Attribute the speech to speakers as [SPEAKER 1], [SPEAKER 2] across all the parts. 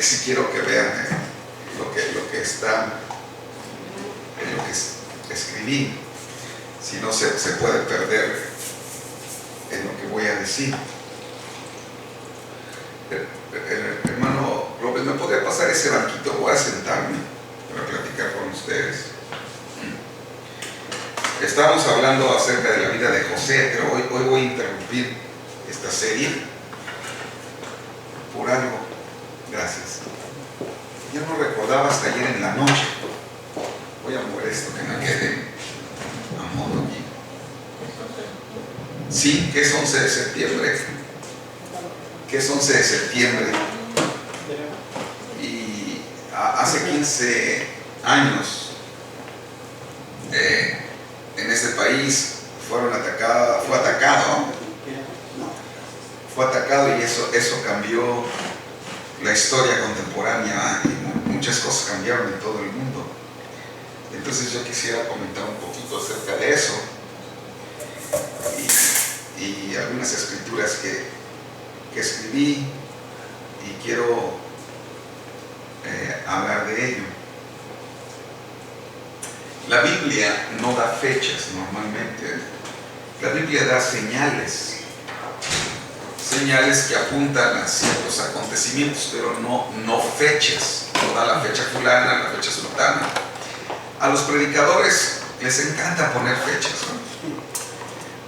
[SPEAKER 1] Si quiero que vean lo que está en lo que escribí, si no se puede perder en lo que voy a decir. El hermano López, ¿me podría pasar ese banquito? Voy a sentarme para platicar con ustedes. Estábamos hablando acerca de la vida de José, pero hoy voy a interrumpir esta serie por algo. Gracias. Yo no recordaba hasta ayer en la noche. Voy a mover esto que me quede a modo aquí. Sí, que es 11 de septiembre. Que es 11 de septiembre. Y hace 15 años en este país fue atacado y eso cambió la historia contemporánea y muchas cosas cambiaron en todo el mundo. Entonces yo quisiera comentar un poquito acerca de eso y algunas escrituras que escribí y quiero hablar de ello. La Biblia no da fechas normalmente. La Biblia da señales que apuntan a ciertos acontecimientos, pero no fechas. No da la fecha fulana, la fecha sultana. A los predicadores les encanta poner fechas, ¿no?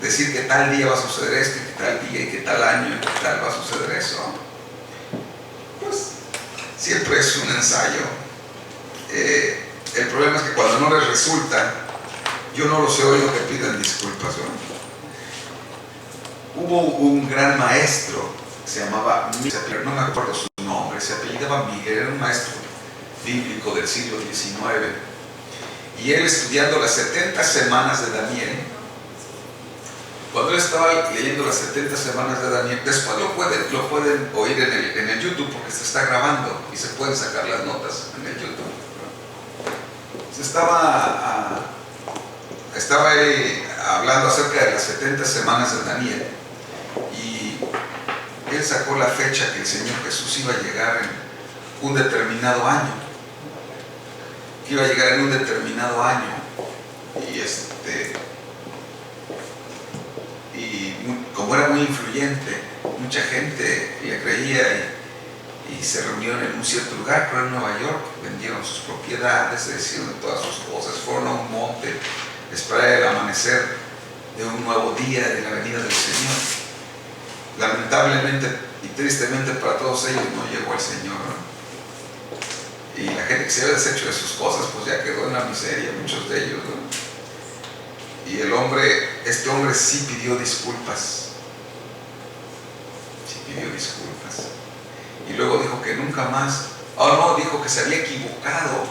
[SPEAKER 1] Decir que tal día va a suceder esto, y que tal día, y que tal año, y que tal va a suceder eso. Pues siempre es un ensayo. El problema es que cuando no les resulta, yo no los he oído que pidan disculpas, ¿no? Hubo un gran maestro, se llamaba, no me acuerdo su nombre, se apellidaba Miguel, era un maestro bíblico del siglo XIX, y él estudiando las 70 semanas de Daniel, cuando él estaba leyendo las 70 semanas de Daniel, después lo pueden oír en el YouTube, porque se está grabando y se pueden sacar las notas en el YouTube. Estaba él hablando acerca de las 70 semanas de Daniel, y él sacó la fecha que el Señor Jesús iba a llegar en un determinado año, y como era muy influyente, mucha gente le creía y se reunieron en un cierto lugar, pero en Nueva York vendieron sus propiedades, se deshicieron de todas sus cosas, fueron a un monte a esperar el amanecer de un nuevo día, de la venida del Señor. Lamentablemente y tristemente para todos ellos no llegó el Señor, ¿no? Y la gente que se había deshecho de sus cosas, pues ya quedó en la miseria, muchos de ellos, ¿no? Y este hombre sí pidió disculpas. Sí pidió disculpas. Y luego dijo que nunca más, dijo que se había equivocado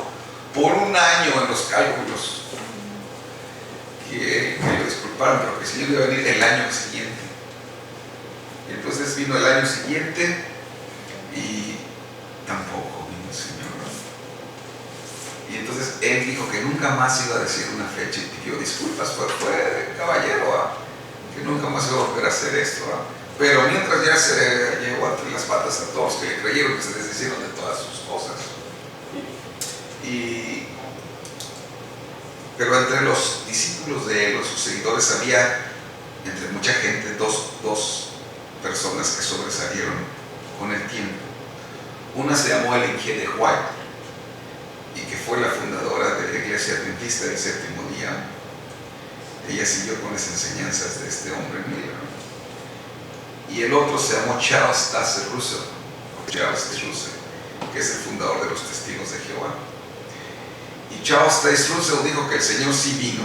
[SPEAKER 1] por un año en los cálculos. Que lo disculparon, pero que el Señor iba a venir el año siguiente. Y entonces vino el año siguiente y tampoco vino el Señor. Y entonces él dijo que nunca más iba a decir una fecha y pidió disculpas. Fue caballero, que nunca más iba a volver a hacer esto. Pero mientras ya se llevó entre las patas a todos que le creyeron, que se deshicieron de todas sus cosas. Pero entre los discípulos de él, sus seguidores, había entre mucha gente dos personas que sobresalieron con el tiempo. Una se llamó Ellen G. de White, y que fue la fundadora de la Iglesia Adventista del Séptimo Día. Ella siguió con las enseñanzas de este hombre Miller. Y el otro se llamó Charles Taze Russell, que es el fundador de los Testigos de Jehová. Y Charles Taze Russell dijo que el Señor sí vino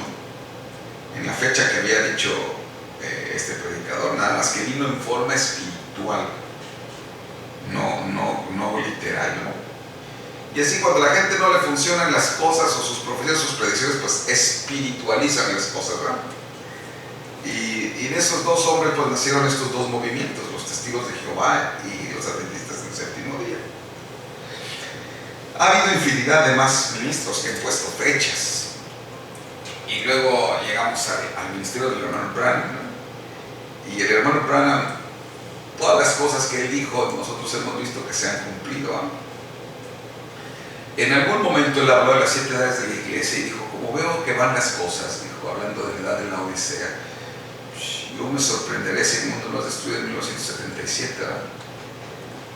[SPEAKER 1] en la fecha que había dicho este predicador, nada más que vino en forma espiritual, no literal, ¿no? Y así cuando a la gente no le funcionan las cosas o sus profecías, sus predicciones, pues espiritualizan las cosas, ¿verdad? Y en esos dos hombres pues nacieron estos dos movimientos, los Testigos de Jehová y los Adventistas del Séptimo Día. Ha habido infinidad de más ministros que han puesto fechas. Y luego llegamos al ministerio del hermano Branham, ¿no? Y el hermano Branham, todas las cosas que él dijo, nosotros hemos visto que se han cumplido, ¿no? En algún momento él habló de las 7 edades de la iglesia y dijo, como veo que van las cosas, dijo, hablando de la edad de la Odisea, yo me sorprenderé si el mundo no es destruido en 1977, ¿verdad?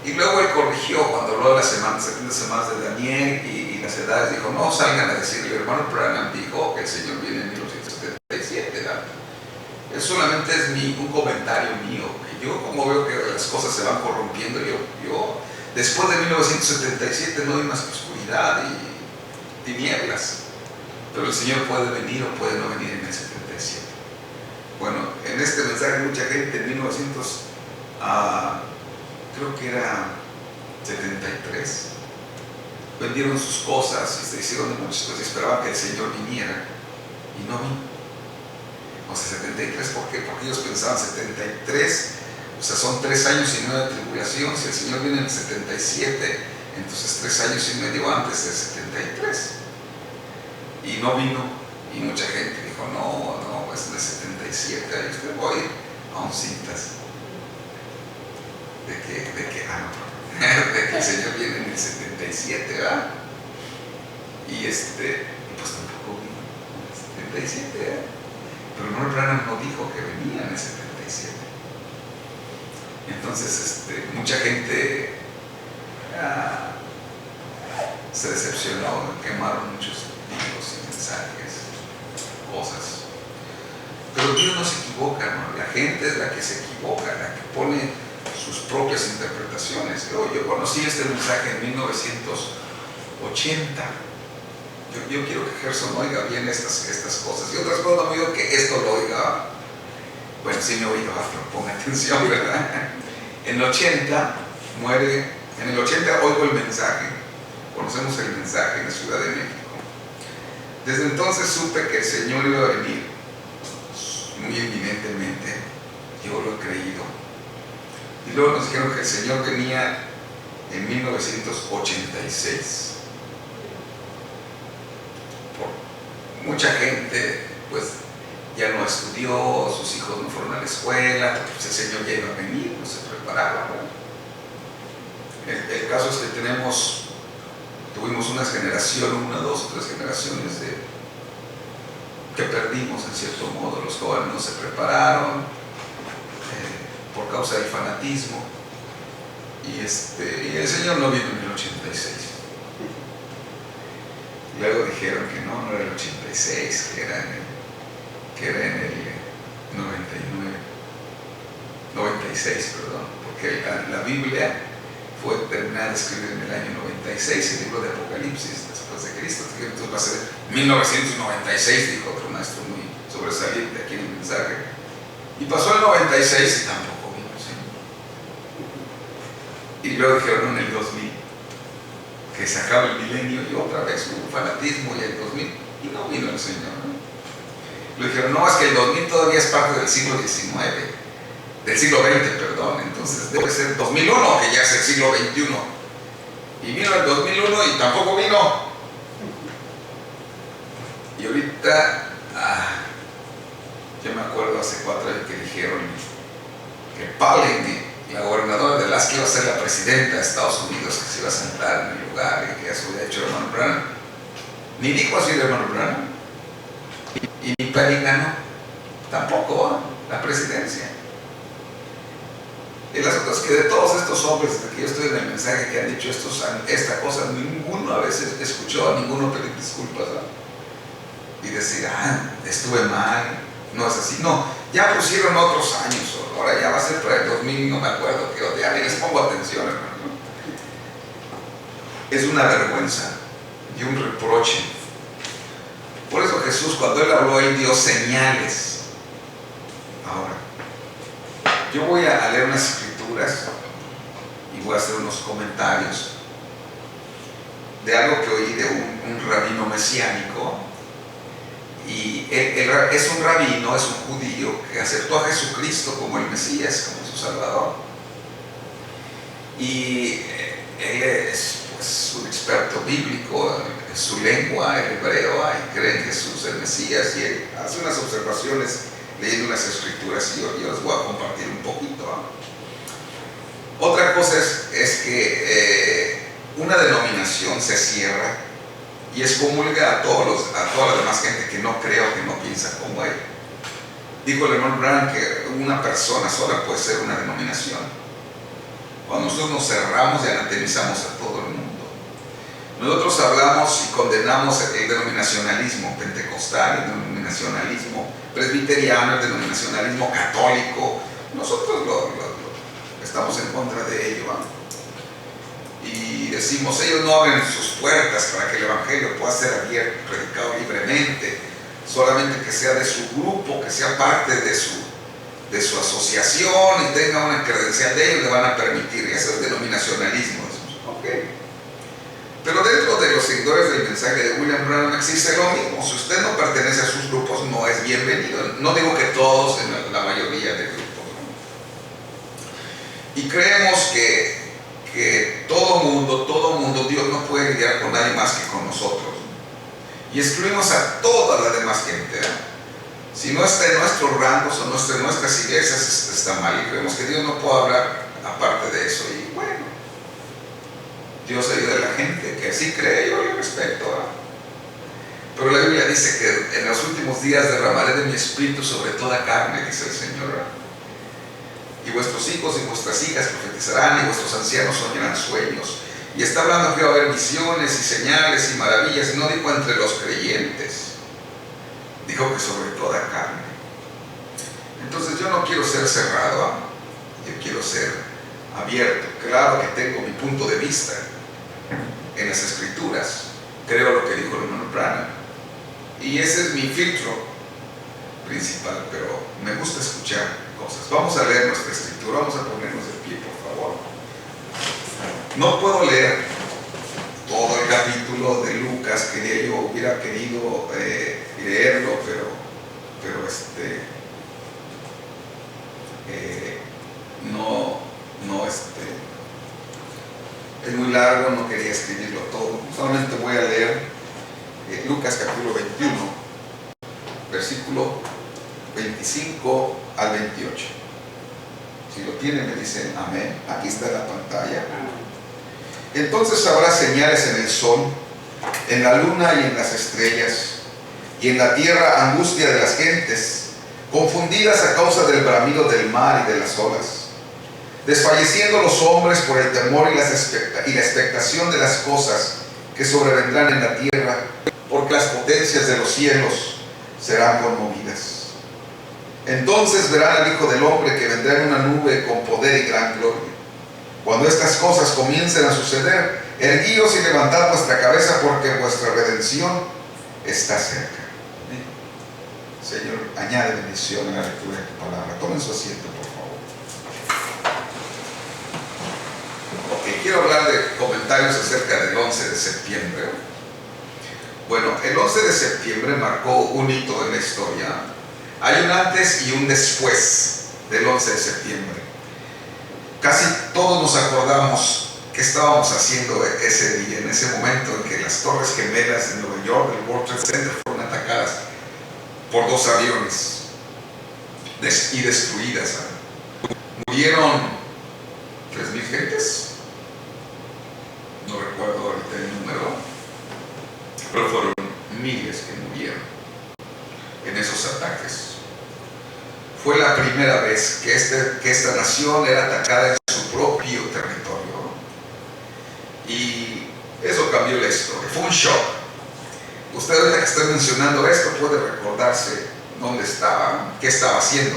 [SPEAKER 1] Y luego él corrigió cuando habló de las 70 semanas de Daniel y las edades, dijo, no salgan a decir, el hermano Branham dijo que el Señor viene en 1977, ¿verdad? Eso solamente es un comentario mío, que yo como veo que las cosas se van corrompiendo, yo después de 1977 no hay más que oscuridad y tinieblas, pero el Señor puede venir o puede no venir en el 77. Bueno, en este mensaje mucha gente en 1900, creo que era 73, vendieron sus cosas y se hicieron de muchas cosas y esperaban que el Señor viniera y no vino. O sea, 73, ¿por qué? Porque ellos pensaban 73, o sea, son 3 años y medio de tribulación. Si el Señor viene en el 77, entonces 3 años y medio antes del 73. Y no vino, y mucha gente dijo, no, es en el 77, ahí usted voy a ir a un citas de que el Señor viene en el 77, ¿verdad? Y pues tampoco vino en el 77, ¿verdad? Pero el hermano Branham no dijo que venía en el 77. Entonces, mucha gente se decepcionó, quemaron muchos libros y mensajes, cosas. Pero Dios no se equivoca, ¿no? La gente es la que se equivoca, la que pone sus propias interpretaciones. Yo conocí este mensaje en 1980. Yo quiero que Gerson oiga bien estas cosas. Y otras cosas no me digo que esto lo oiga. Bueno, sí me oiga, pero ponga atención, ¿verdad? En el 80 muere, en el 80 oigo el mensaje. Conocemos el mensaje en la Ciudad de México. Desde entonces supe que el Señor iba a venir muy evidentemente. Yo lo he creído. Y luego nos dijeron que el Señor venía en 1986. Mucha gente pues ya no estudió, sus hijos no fueron a la escuela, pues el Señor ya iba a venir, no se prepararon, ¿no? El caso es que tuvimos una generación, 1, 2, 3 generaciones que perdimos en cierto modo. Los jóvenes no se prepararon por causa del fanatismo y el Señor no vino en el 86. Luego dijeron que no era el 86, que era en el 96, perdón, porque la Biblia fue terminada de escribir en el año 96, el libro de Apocalipsis, después de Cristo. Entonces va a ser 1996, dijo otro maestro muy sobresaliente aquí en el mensaje. Y pasó el 96 y tampoco vino, ¿sí? Y luego dijeron en el 2000 que se acaba el milenio y otra vez hubo fanatismo y el 2000 y no vino el Señor, ¿no? Le dijeron, no, es que el 2000 todavía es parte del siglo XIX, del siglo XX, perdón, entonces debe ser 2001, que ya es el siglo XXI. Y vino el 2001 y tampoco vino. Y ahorita, yo me acuerdo hace 4 años que dijeron que Palin, la gobernadora de Alaska, iba a ser la presidenta de Estados Unidos, que se iba a sentar en el lugar y que eso había hecho el hermano Branham. Ni dijo así el hermano Branham. Y ni Palin ganó, tampoco la presidencia. Y las otras que de todos estos hombres, de que yo estoy en el mensaje, que han dicho esta cosa, ninguno a veces escuchó a ninguno pedir disculpas, ¿no? Y decir, estuve mal, no es así. No, ya pusieron otros años, ahora ya va a ser para el 2000, no me acuerdo, que ya ni les pongo atención, hermano. Es una vergüenza y un reproche. Por eso Jesús, cuando Él habló, Él dio señales. Ahora, yo voy a leer unas escrituras y voy a hacer unos comentarios de algo que oí de un rabino mesiánico. Y él es un rabino, es un judío que aceptó a Jesucristo como el Mesías, como su Salvador. Y él es pues un experto bíblico en su lengua, el hebreo, y cree en Jesús el Mesías, y él hace unas observaciones leyendo unas escrituras y yo les voy a compartir un poquito, ¿no? Otra cosa es que una denominación se cierra y excomulga a toda la demás gente que no cree o que no piensa como él. Dijo el hermano Branham que una persona sola puede ser una denominación. Cuando nosotros nos cerramos y anatemizamos a todo el mundo. Nosotros hablamos y condenamos el denominacionalismo pentecostal, el denominacionalismo presbiteriano, el denominacionalismo católico. Nosotros estamos en contra de ello, ¿no? Y decimos, ellos no abren sus puertas para que el evangelio pueda ser abierto, predicado libremente, solamente que sea de su grupo, que sea parte de su asociación y tenga una credencial de ellos, le van a permitir. Eso es denominacionalismo. Okay. Pero dentro de los seguidores del mensaje de William Branham existe lo mismo. Si usted no pertenece a sus grupos, no es bienvenido. No digo que todos, en la mayoría de grupos, ¿no? Y creemos que todo mundo, Dios no puede lidiar con nadie más que con nosotros, ¿no? Y excluimos a toda la demás gente, ¿no? Si no está en nuestros rangos o no está en nuestras iglesias, está mal. Y creemos que Dios no puede hablar aparte de eso. Y bueno, Dios ayuda a la gente que así cree, yo le respeto, ¿no? Pero la Biblia dice que en los últimos días derramaré de mi espíritu sobre toda carne, dice el Señor, ¿no? Y vuestros hijos y vuestras hijas profetizarán, y vuestros ancianos soñarán sueños. Y está hablando que va a haber visiones y señales y maravillas. Y no dijo entre los creyentes, dijo que sobre toda carne. Entonces yo no quiero ser cerrado, ¿eh? Yo quiero ser abierto. Claro que tengo mi punto de vista en las escrituras, creo lo que dijo el hermano Branham, y ese es mi filtro principal, pero me gusta escuchar cosas. Vamos a leer nuestra escritura, vamos a ponernos de pie, por favor. No puedo leer todo el capítulo de Lucas, yo hubiera querido leerlo, pero es muy largo, no quería escribirlo todo. Solamente voy a leer Lucas capítulo 21, versículo 25 al 28. Si lo tienen me dicen amén. Aquí está la pantalla. Entonces habrá señales en el sol, en la luna y en las estrellas, y en la tierra angustia de las gentes, confundidas a causa del bramido del mar y de las olas, desfalleciendo los hombres por el temor y la expectación de las cosas que sobrevendrán en la tierra, porque las potencias de los cielos serán conmovidas. Entonces verán al Hijo del Hombre que vendrá en una nube con poder y gran gloria. Cuando estas cosas comiencen a suceder, erguíos y levantad vuestra cabeza, porque vuestra redención está cerca. Señor, añade bendición a la lectura de tu palabra. Tomen su asiento, por favor. Ok, quiero hablar de comentarios acerca del 11 de septiembre. Bueno, el 11 de septiembre marcó un hito en la historia. Hay un antes y un después del 11 de septiembre. Casi todos nos acordamos qué estábamos haciendo ese día, en ese momento en que las Torres Gemelas de Nueva York, el World Trade Center, fueron atacadas por 2 aviones y destruidas. Murieron 3,000 gentes, no recuerdo ahorita el número, pero fueron miles que murieron en esos ataques. Fue la primera vez que esta nación era atacada en su propio territorio, y eso cambió la historia. Fue un shock. Usted, ahorita que está mencionando esto, puede recordarse dónde estaba, qué estaba haciendo.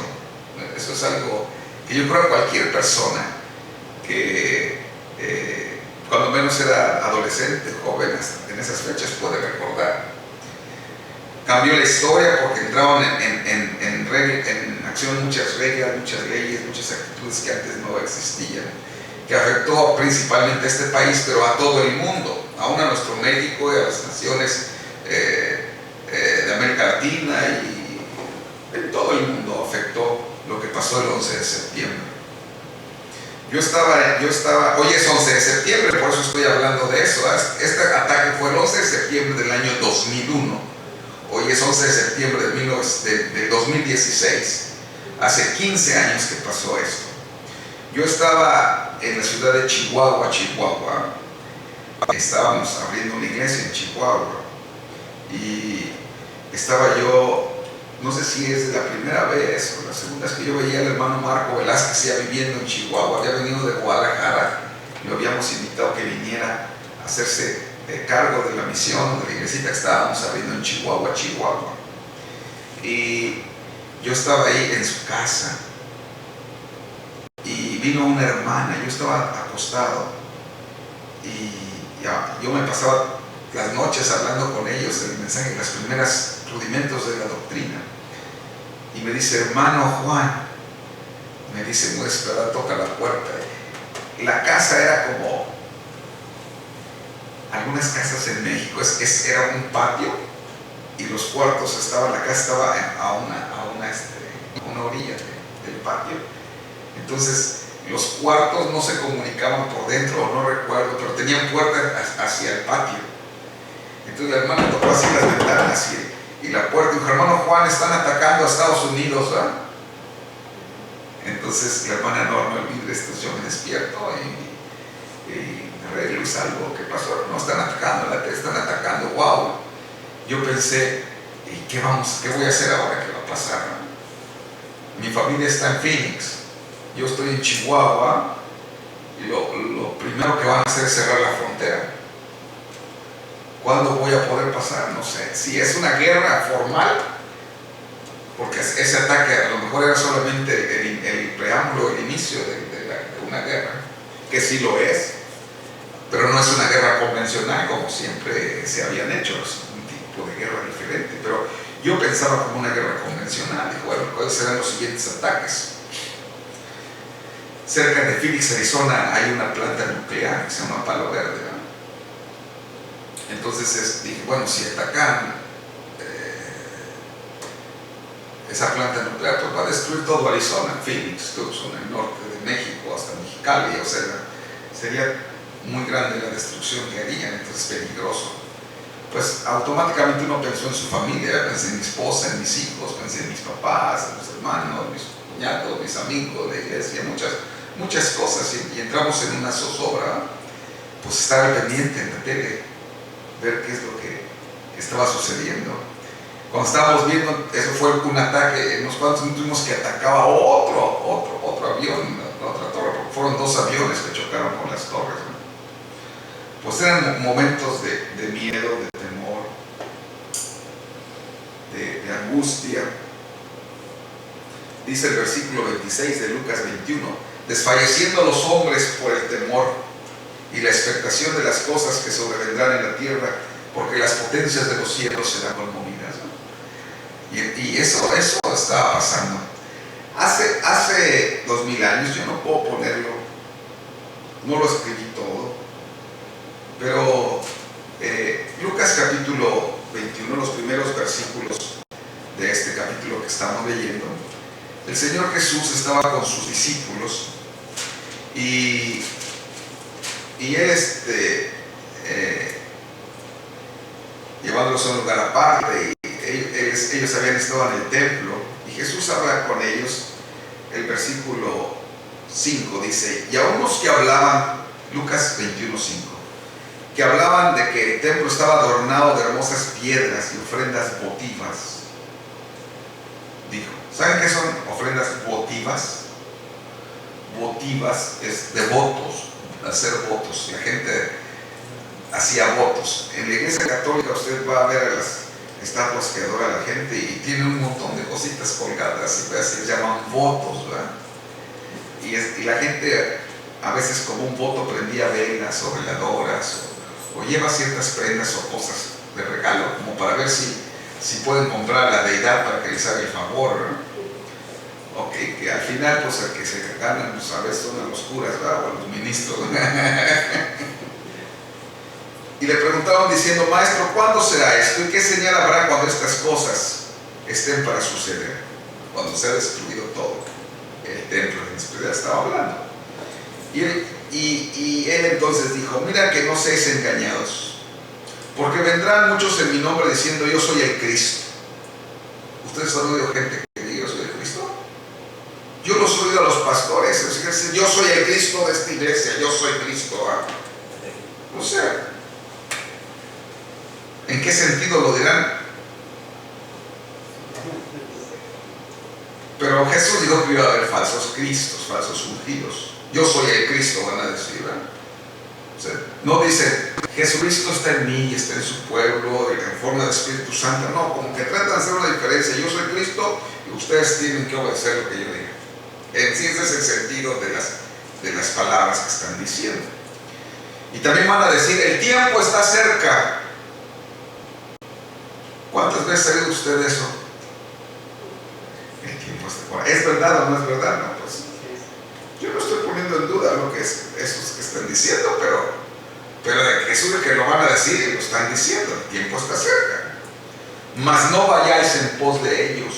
[SPEAKER 1] Eso es algo que yo creo que cualquier persona que cuando menos era adolescente, joven, hasta en esas fechas puede recordar. Cambió la historia porque entraron en acción muchas reglas, muchas leyes, muchas actitudes que antes no existían, que afectó principalmente a este país, pero a todo el mundo, aún a nuestro México y a las naciones de América Latina, y en todo el mundo afectó lo que pasó el 11 de septiembre. Yo estaba, hoy es 11 de septiembre, por eso estoy hablando de eso. Este ataque fue el 11 de septiembre del año 2001. Hoy es 11 de septiembre de 2016. Hace 15 años que pasó esto. Yo estaba en la ciudad de Chihuahua. Estábamos abriendo una iglesia en Chihuahua. Y estaba yo, no sé si es la primera vez o la segunda vez que yo veía al hermano Marco Velázquez ya viviendo en Chihuahua. Había venido de Guadalajara. Lo habíamos invitado que viniera a hacerse cargo de la misión de la iglesita que estábamos abriendo en Chihuahua. Y yo estaba ahí en su casa, y vino una hermana. Yo estaba acostado y yo me pasaba las noches hablando con ellos del mensaje, los primeros rudimentos de la doctrina, y me dice: hermano Juan, me dice muy desesperada, toca la puerta. La casa era como algunas casas en México, era un patio, y los cuartos estaban, la casa estaba a una orilla del patio. Entonces los cuartos no se comunicaban por dentro, no recuerdo, pero tenían puertas hacia el patio. Entonces la hermana tocó así las ventanas y la puerta, y dijo: hermano Juan, están atacando a Estados Unidos, ¿verdad? Entonces la hermana Norma, el vidrio, yo me despierto y arreglo y salgo. ¿Qué pasó? No, están atacando, wow. Yo pensé: ¿y qué voy a hacer ahora? ¿Qué va a pasar? Mi familia está en Phoenix, yo estoy en Chihuahua, y lo primero que van a hacer es cerrar la frontera. ¿Cuándo voy a poder pasar? No sé. Si es una guerra formal, porque ese ataque a lo mejor era solamente el preámbulo, el inicio de una guerra, que sí lo es, pero no es una guerra convencional como siempre se habían hecho, es un tipo de guerra diferente. Pero yo pensaba como una guerra convencional. Dije: bueno, ¿cuáles serán los siguientes ataques? Cerca de Phoenix, Arizona, hay una planta nuclear que se llama Palo Verde, ¿no? Entonces dije: bueno, si atacan esa planta nuclear, pues va a destruir todo Arizona, Phoenix, Tucson, el norte de México, hasta Mexicali. O sea, sería muy grande la destrucción que harían, entonces peligroso. Pues automáticamente uno pensó en su familia, pensé en mi esposa, en mis hijos, pensé en mis papás, en mis hermanos, mis cuñados, mis amigos, la iglesia, muchas cosas, y entramos en una zozobra. Pues estar al pendiente en la tele, ver qué es lo que estaba sucediendo. Cuando estábamos viendo, eso fue un ataque, en unos cuantos minutos vimos que atacaba otro avión, otra torre, porque fueron 2 aviones que chocaron con las torres, ¿no? Pues eran momentos de miedo, de temor, de angustia. Dice el versículo 26 de Lucas 21: desfalleciendo los hombres por el temor y la expectación de las cosas que sobrevendrán en la tierra, porque las potencias de los cielos serán conmovidas, ¿no? Y eso estaba pasando. Hace 2000 años, yo no puedo ponerlo, no lo escribí todo, pero Lucas capítulo 21, los primeros versículos de este capítulo que estamos leyendo, el Señor Jesús estaba con sus discípulos y él llevándolos a un lugar aparte, y ellos habían estado en el templo, y Jesús habla con ellos. El versículo 5 dice: y a unos que hablaban, Lucas 21:5, que hablaban de que el templo estaba adornado de hermosas piedras y ofrendas votivas, dijo. ¿Saben qué son ofrendas votivas? Votivas es de votos, hacer votos. La gente hacía votos. En la iglesia católica usted va a ver a las estatuas que adora la gente y tiene un montón de cositas colgadas, y se llaman votos, ¿verdad? Y la gente a veces como un voto prendía velas o veladoras o lleva ciertas prendas o cosas de regalo como para ver si pueden comprar a la deidad para que les haga el favor, ¿no? Ok, que al final pues el que se ganan pues a veces son a los curas, ¿verdad? O a los ministros. Y le preguntaban diciendo: maestro, ¿cuándo será esto? ¿Y qué señal habrá cuando estas cosas estén para suceder? Cuando se ha destruido todo el templo, de la estaba hablando. Y él entonces dijo: mira que no seáis engañados, porque vendrán muchos en mi nombre diciendo: yo soy el Cristo. ¿Ustedes han oído gente que diga: yo soy el Cristo? Yo los he oído a los pastores decir: yo soy el Cristo de esta iglesia, yo soy Cristo, ¿eh? O sea, ¿en qué sentido lo dirán? Pero Jesús dijo que iba a haber falsos cristos, falsos ungidos. Yo soy el Cristo, van a decir, ¿verdad? O sea, no dice: Jesucristo está en mí y está en su pueblo en forma de Espíritu Santo. No, como que tratan de hacer una diferencia. Yo soy Cristo y ustedes tienen que obedecer lo que yo diga. En sí, ese es el sentido de las palabras que están diciendo. Y también van a decir: el tiempo está cerca. ¿Cuántas veces ha oído usted eso? El tiempo está cerca. ¿Es verdad o no es verdad? No, pues yo no estoy poniendo en duda lo que es esos que están diciendo, pero de Jesús de que lo van a decir y lo están diciendo: el tiempo está cerca. Mas no vayáis en pos de ellos,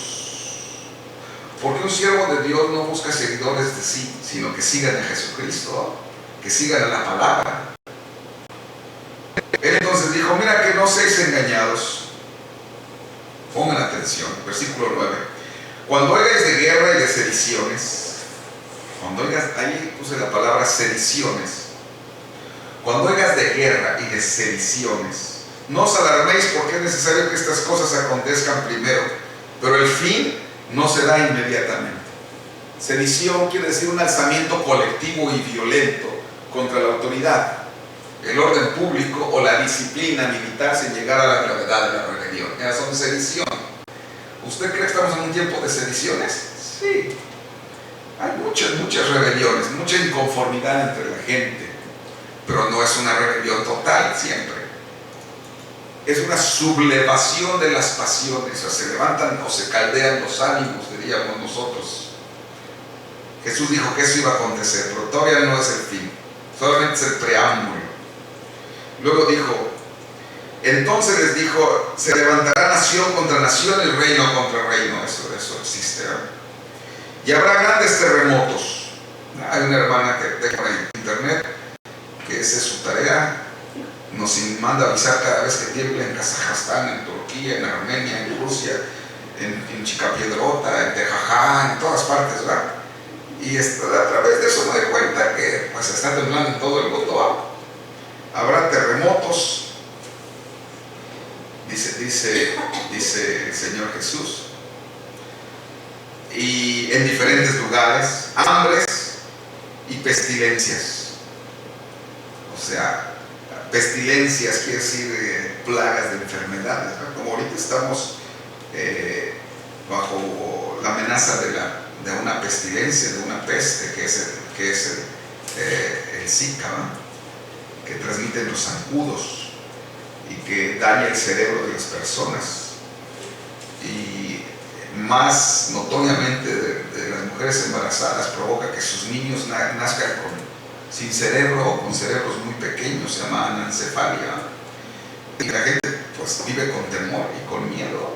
[SPEAKER 1] porque un siervo de Dios no busca seguidores de sí, sino que sigan a Jesucristo, que sigan a la palabra. Él entonces dijo: mira que no seáis engañados. Pongan atención, versículo 9. Cuando oigáis de guerra y de sediciones, ahí puse la palabra sediciones. Cuando oigas de guerra y de sediciones, no os alarméis, porque es necesario que estas cosas acontezcan primero, pero el fin no se da inmediatamente. Sedición quiere decir un alzamiento colectivo y violento contra la autoridad, el orden público o la disciplina militar sin llegar a la gravedad de la rebelión. Esas son sedición. ¿Usted cree que estamos en un tiempo de sediciones? Sí. Hay muchas rebeliones, mucha inconformidad entre la gente, pero no es una rebelión total siempre. Es una sublevación de las pasiones, o sea, se levantan o se caldean los ánimos, diríamos nosotros. Jesús dijo que eso iba a acontecer, pero todavía no es el fin, solamente es el preámbulo. Luego dijo: entonces les dijo: se levantará nación contra nación y reino contra reino. Eso existe, ¿verdad? Y habrá grandes terremotos. Hay una hermana que tengo en internet que esa es su tarea. Nos manda avisar cada vez que tiembla en Kazajstán, en Turquía, en Armenia, en Rusia, en Chicapiedrota, en Tejajá, en todas partes, ¿verdad? Y a través de eso me doy cuenta que pues está temblando en todo el mundo. Habrá terremotos, dice el Señor Jesús, y en diferentes lugares, hambres y pestilencias. O sea, pestilencias quiere decir plagas de enfermedades, ¿no? Como ahorita estamos bajo la amenaza de una pestilencia, de una peste, que es que es el Zika, ¿no?, que transmiten los zancudos y que daña el cerebro de las personas, y más notoriamente de las mujeres embarazadas, provoca que sus niños nazcan sin cerebro o con cerebros muy pequeños, se llama anencefalia, y la gente pues vive con temor y con miedo,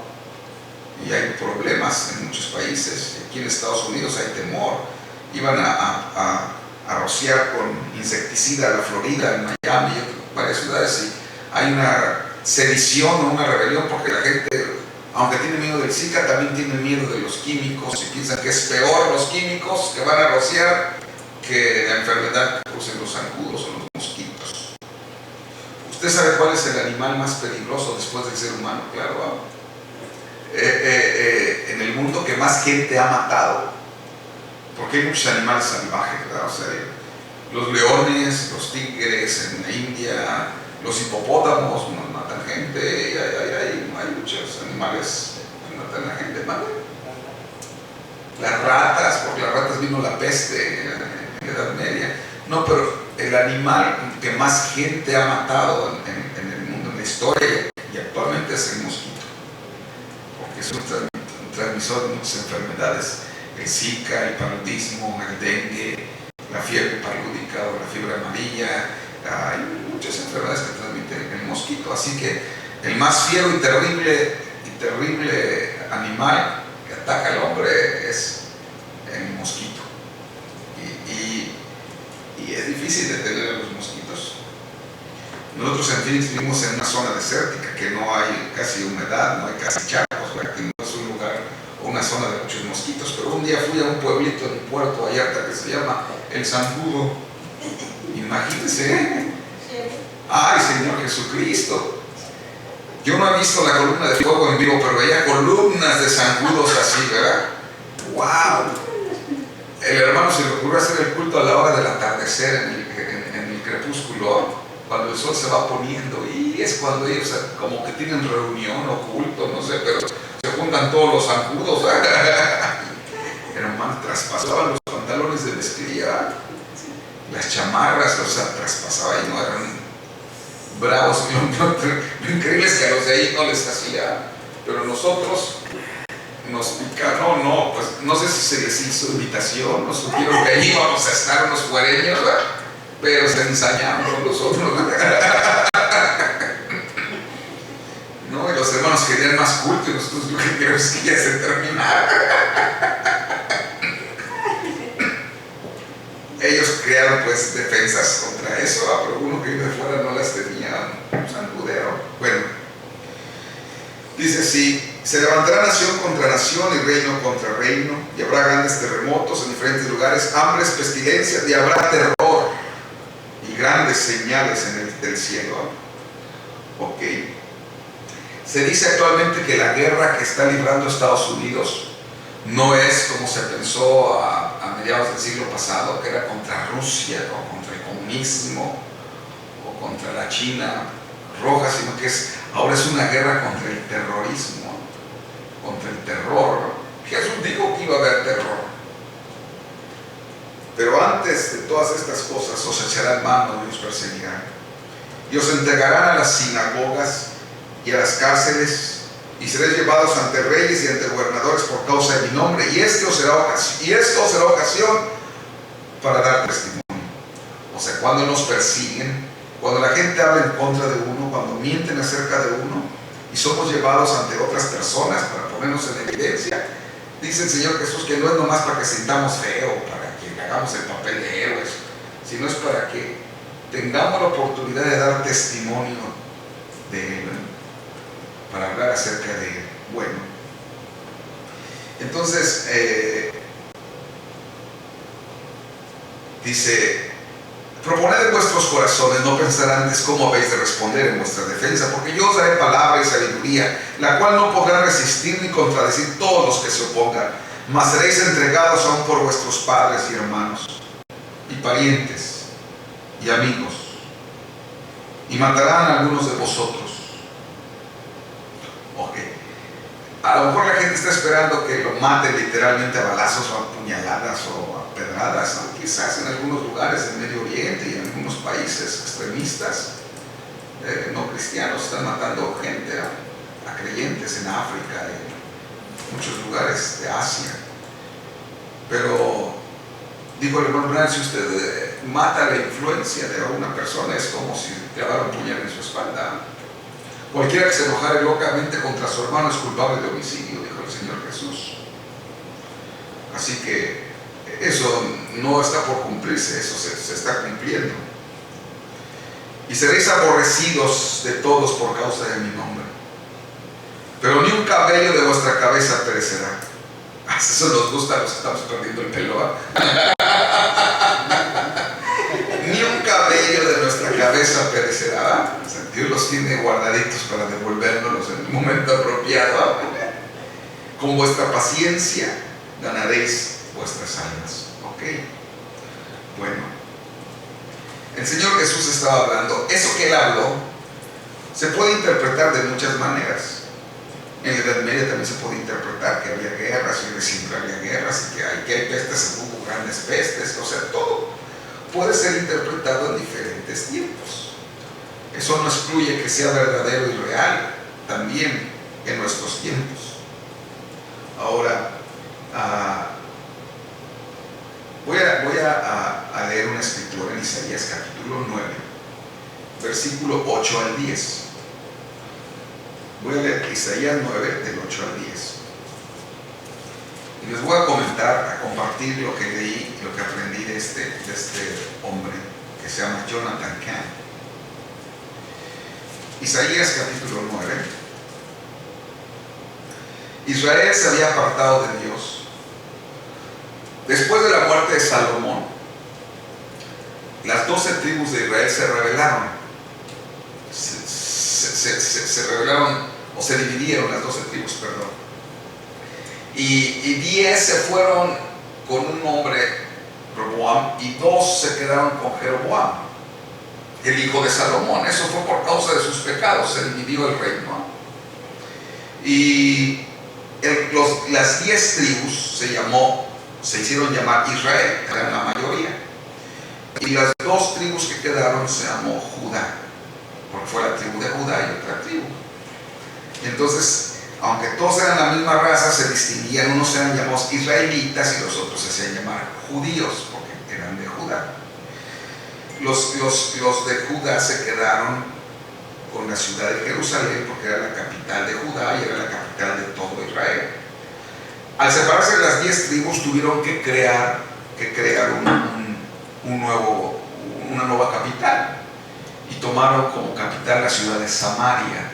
[SPEAKER 1] y hay problemas en muchos países. Aquí en Estados Unidos hay temor, iban a rociar con insecticida a la Florida, en Miami, en varias ciudades, y hay una sedición o una rebelión porque la gente, aunque tiene miedo del Zika, también tiene miedo de los químicos y piensan que es peor los químicos que van a rociar que la enfermedad que producen los zancudos o los mosquitos. ¿Usted sabe cuál es el animal más peligroso después del ser humano? Claro, en el mundo que más gente ha matado, porque hay muchos animales salvajes, ¿verdad? O sea, los leones, los tigres en la India, los hipopótamos matan gente, y hay muchos animales que matan a la gente, ¿vale? Las ratas, porque las ratas vino la peste en la Edad Media. No, pero el animal que más gente ha matado en el mundo, en la historia y actualmente, es el mosquito, porque es un transmisor de muchas enfermedades: el Zika, el paludismo, el dengue, la fiebre palúdica o la fiebre amarilla. Hay muchas enfermedades que transmiten el mosquito, así que el más fiero y terrible animal que ataca al hombre es el mosquito, y es difícil detener a los mosquitos. Nosotros en Phoenix vivimos en una zona desértica que no hay casi humedad, no hay casi charcos, que no es un lugar o una zona de muchos mosquitos, pero un día fui a un pueblito en Puerto Vallarta que se llama El Zancudo. Imagínense. ¡Ay, Señor Jesucristo! Yo no he visto la columna de fuego en vivo, pero veía columnas de zancudos así, ¿verdad? ¡Wow! El hermano se le ocurrió hacer el culto a la hora del atardecer, en el crepúsculo, cuando el sol se va poniendo, y es cuando ellos como que tienen reunión o culto, no sé, pero se juntan todos los zancudos. Hermano, traspasaban los pantalones de mezclilla, las chamarras, o sea, traspasaba, y no eran bravos. Lo increíble es que a los de ahí no les hacía, pero nosotros nos pica, pues no sé si se les hizo invitación, nos supieron que allí íbamos a estar unos fuereños, ¿verdad?, pero se ensañaron con nosotros, ¿no? Y los hermanos querían más culto, y nosotros lo que queremos es que ya se terminara. Ellos crearon pues defensas contra eso, pero uno que de fuera no las tenía, un zancudero. Bueno, dice así: se levantará nación contra nación y reino contra reino, y habrá grandes terremotos en diferentes lugares, hambres, pestilencias, y habrá terror y grandes señales del cielo. Ok. Se dice actualmente que la guerra que está librando Estados Unidos no es como se pensó a mediados del siglo pasado, que era contra Rusia o contra el comunismo o contra la China roja, sino que ahora es una guerra contra el terrorismo, contra el terror. Jesús dijo que iba a haber terror, pero antes de todas estas cosas os echarán mano y os perseguirán, y os entregarán a las sinagogas y a las cárceles, y seréis llevados ante reyes y ante gobernadores por causa de mi nombre, y esto será ocasión para dar testimonio. O sea, cuando nos persiguen, cuando la gente habla en contra de uno, cuando mienten acerca de uno, y somos llevados ante otras personas para ponernos en evidencia, dice el Señor Jesús que no es nomás para que sintamos feo, para que hagamos el papel de héroes, sino es para que tengamos la oportunidad de dar testimonio de Él, para hablar acerca de Él. Bueno, entonces dice: proponed en vuestros corazones, no pensar antes cómo habéis de responder en vuestra defensa, porque yo os daré palabra y sabiduría, la cual no podrán resistir ni contradecir todos los que se opongan, mas seréis entregados aún por vuestros padres y hermanos y parientes y amigos, y matarán a algunos de vosotros. Ok, a lo mejor la gente está esperando que lo maten literalmente a balazos o a puñaladas o a pedradas, ¿no? Quizás en algunos lugares del Medio Oriente y en algunos países extremistas no cristianos están matando gente, a creyentes en África, en muchos lugares de Asia. Pero dijo el hermano Branham, si usted mata la influencia de una persona, es como si clavara un puñal en su espalda. Cualquiera que se enojare locamente contra su hermano es culpable de homicidio, dijo el Señor Jesús. Así que eso no está por cumplirse, eso se está cumpliendo. Y seréis aborrecidos de todos por causa de mi nombre, pero ni un cabello de vuestra cabeza perecerá. Eso nos gusta a los que estamos perdiendo el pelo, ¿eh? Ni un cabello de nuestra cabeza perecerá. O sea, Dios los tiene guardaditos para devolvérnoslos en el momento apropiado. Con vuestra paciencia ganaréis vuestras almas. Ok. Bueno, el Señor Jesús estaba hablando. Eso que Él habló se puede interpretar de muchas maneras. En la Edad Media también se puede interpretar que había guerras, y que siempre había guerras, y que hay pestes, hubo grandes pestes. O sea, todo puede ser interpretado en diferentes tiempos. Eso no excluye que sea verdadero y real también en nuestros tiempos. Ahora, voy a leer una escritura en Isaías capítulo 9, versículo 8 al 10. Voy a leer Isaías 9, del 8 al 10. Y les voy a comentar, a compartir lo que leí, lo que aprendí de este hombre que se llama Jonathan Cahn. Isaías capítulo 9. Israel se había apartado de Dios. Después de la muerte de Salomón, las 12 tribus de Israel se rebelaron. Se rebelaron, o se dividieron las 12 tribus, perdón. Y 10 se fueron con un hombre, Roboam, y 2 se quedaron con Jeroboam, el hijo de Salomón. Eso fue por causa de sus pecados, se dividió el reino. Y las 10 tribus se hicieron llamar Israel, eran la mayoría. Y las 2 tribus que quedaron se llamó Judá, porque fue la tribu de Judá y otra tribu. Y entonces, aunque todos eran la misma raza, se distinguían. Unos eran llamados israelitas y los otros se hacían llamar judíos, porque eran de Judá. Los de Judá se quedaron con la ciudad de Jerusalén, porque era la capital de Judá y era la capital de todo Israel. Al separarse de las 10 tribus, tuvieron que crear una nueva capital, y tomaron como capital la ciudad de Samaria.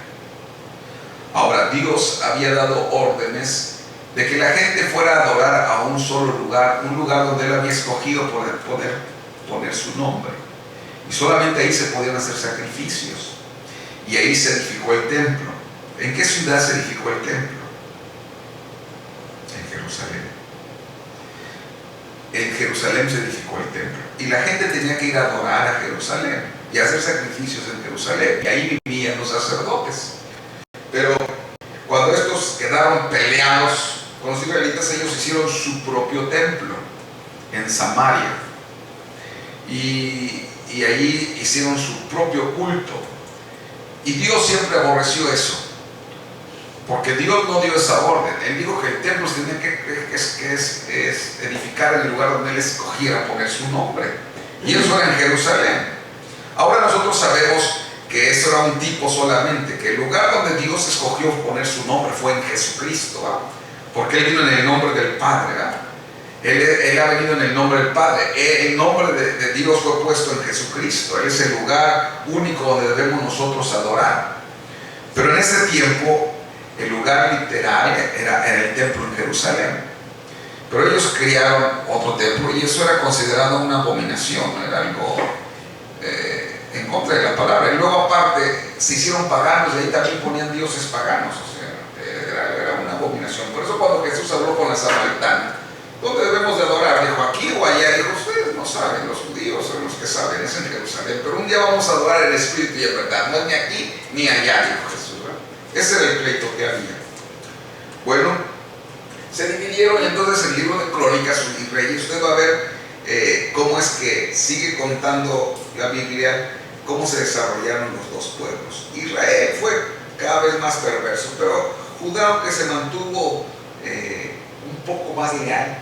[SPEAKER 1] Ahora, Dios había dado órdenes de que la gente fuera a adorar a un solo lugar, un lugar donde Él había escogido para poder poner su nombre, y solamente ahí se podían hacer sacrificios, y ahí se edificó el templo. ¿En qué ciudad se edificó el templo? En Jerusalén. En Jerusalén se edificó el templo, y la gente tenía que ir a adorar a Jerusalén y hacer sacrificios en Jerusalén, y ahí vivían los sacerdotes. Pero cuando estos quedaron peleados con los israelitas, ellos hicieron su propio templo en Samaria, y ahí hicieron su propio culto. Y Dios siempre aborreció eso, porque Dios no dio esa orden. Él dijo que el templo se tenía que edificar en el lugar donde Él escogiera poner su nombre, y eso era en Jerusalén. Ahora nosotros sabemos que eso era un tipo solamente, que el lugar donde Dios escogió poner su nombre fue en Jesucristo, ¿verdad? Porque Él vino en el nombre del Padre, ¿verdad? Él ha venido en el nombre del Padre. El nombre de Dios fue puesto en Jesucristo. Él es el lugar único donde debemos nosotros adorar. Pero en ese tiempo el lugar literal era el templo en Jerusalén. Pero ellos crearon otro templo, y eso era considerado una abominación, era algo en contra de la palabra. Y luego aparte se hicieron paganos, y ahí también ponían dioses paganos. O sea, era una abominación. Por eso cuando Jesús habló con la samaritana, ¿dónde debemos de adorar? Dijo, aquí o allá. Dijo, ustedes no saben, los judíos son los que saben, es en Jerusalén. Pero un día vamos a adorar en espíritu y en verdad, no es ni aquí ni allá, dijo Jesús, ¿verdad? Ese era el pleito que había. Bueno, se dividieron, y entonces el libro de Crónicas y Reyes, usted va a ver cómo es que sigue contando la Biblia, cómo se desarrollaron los dos pueblos. Israel fue cada vez más perverso, pero Judá, aunque se mantuvo un poco más leal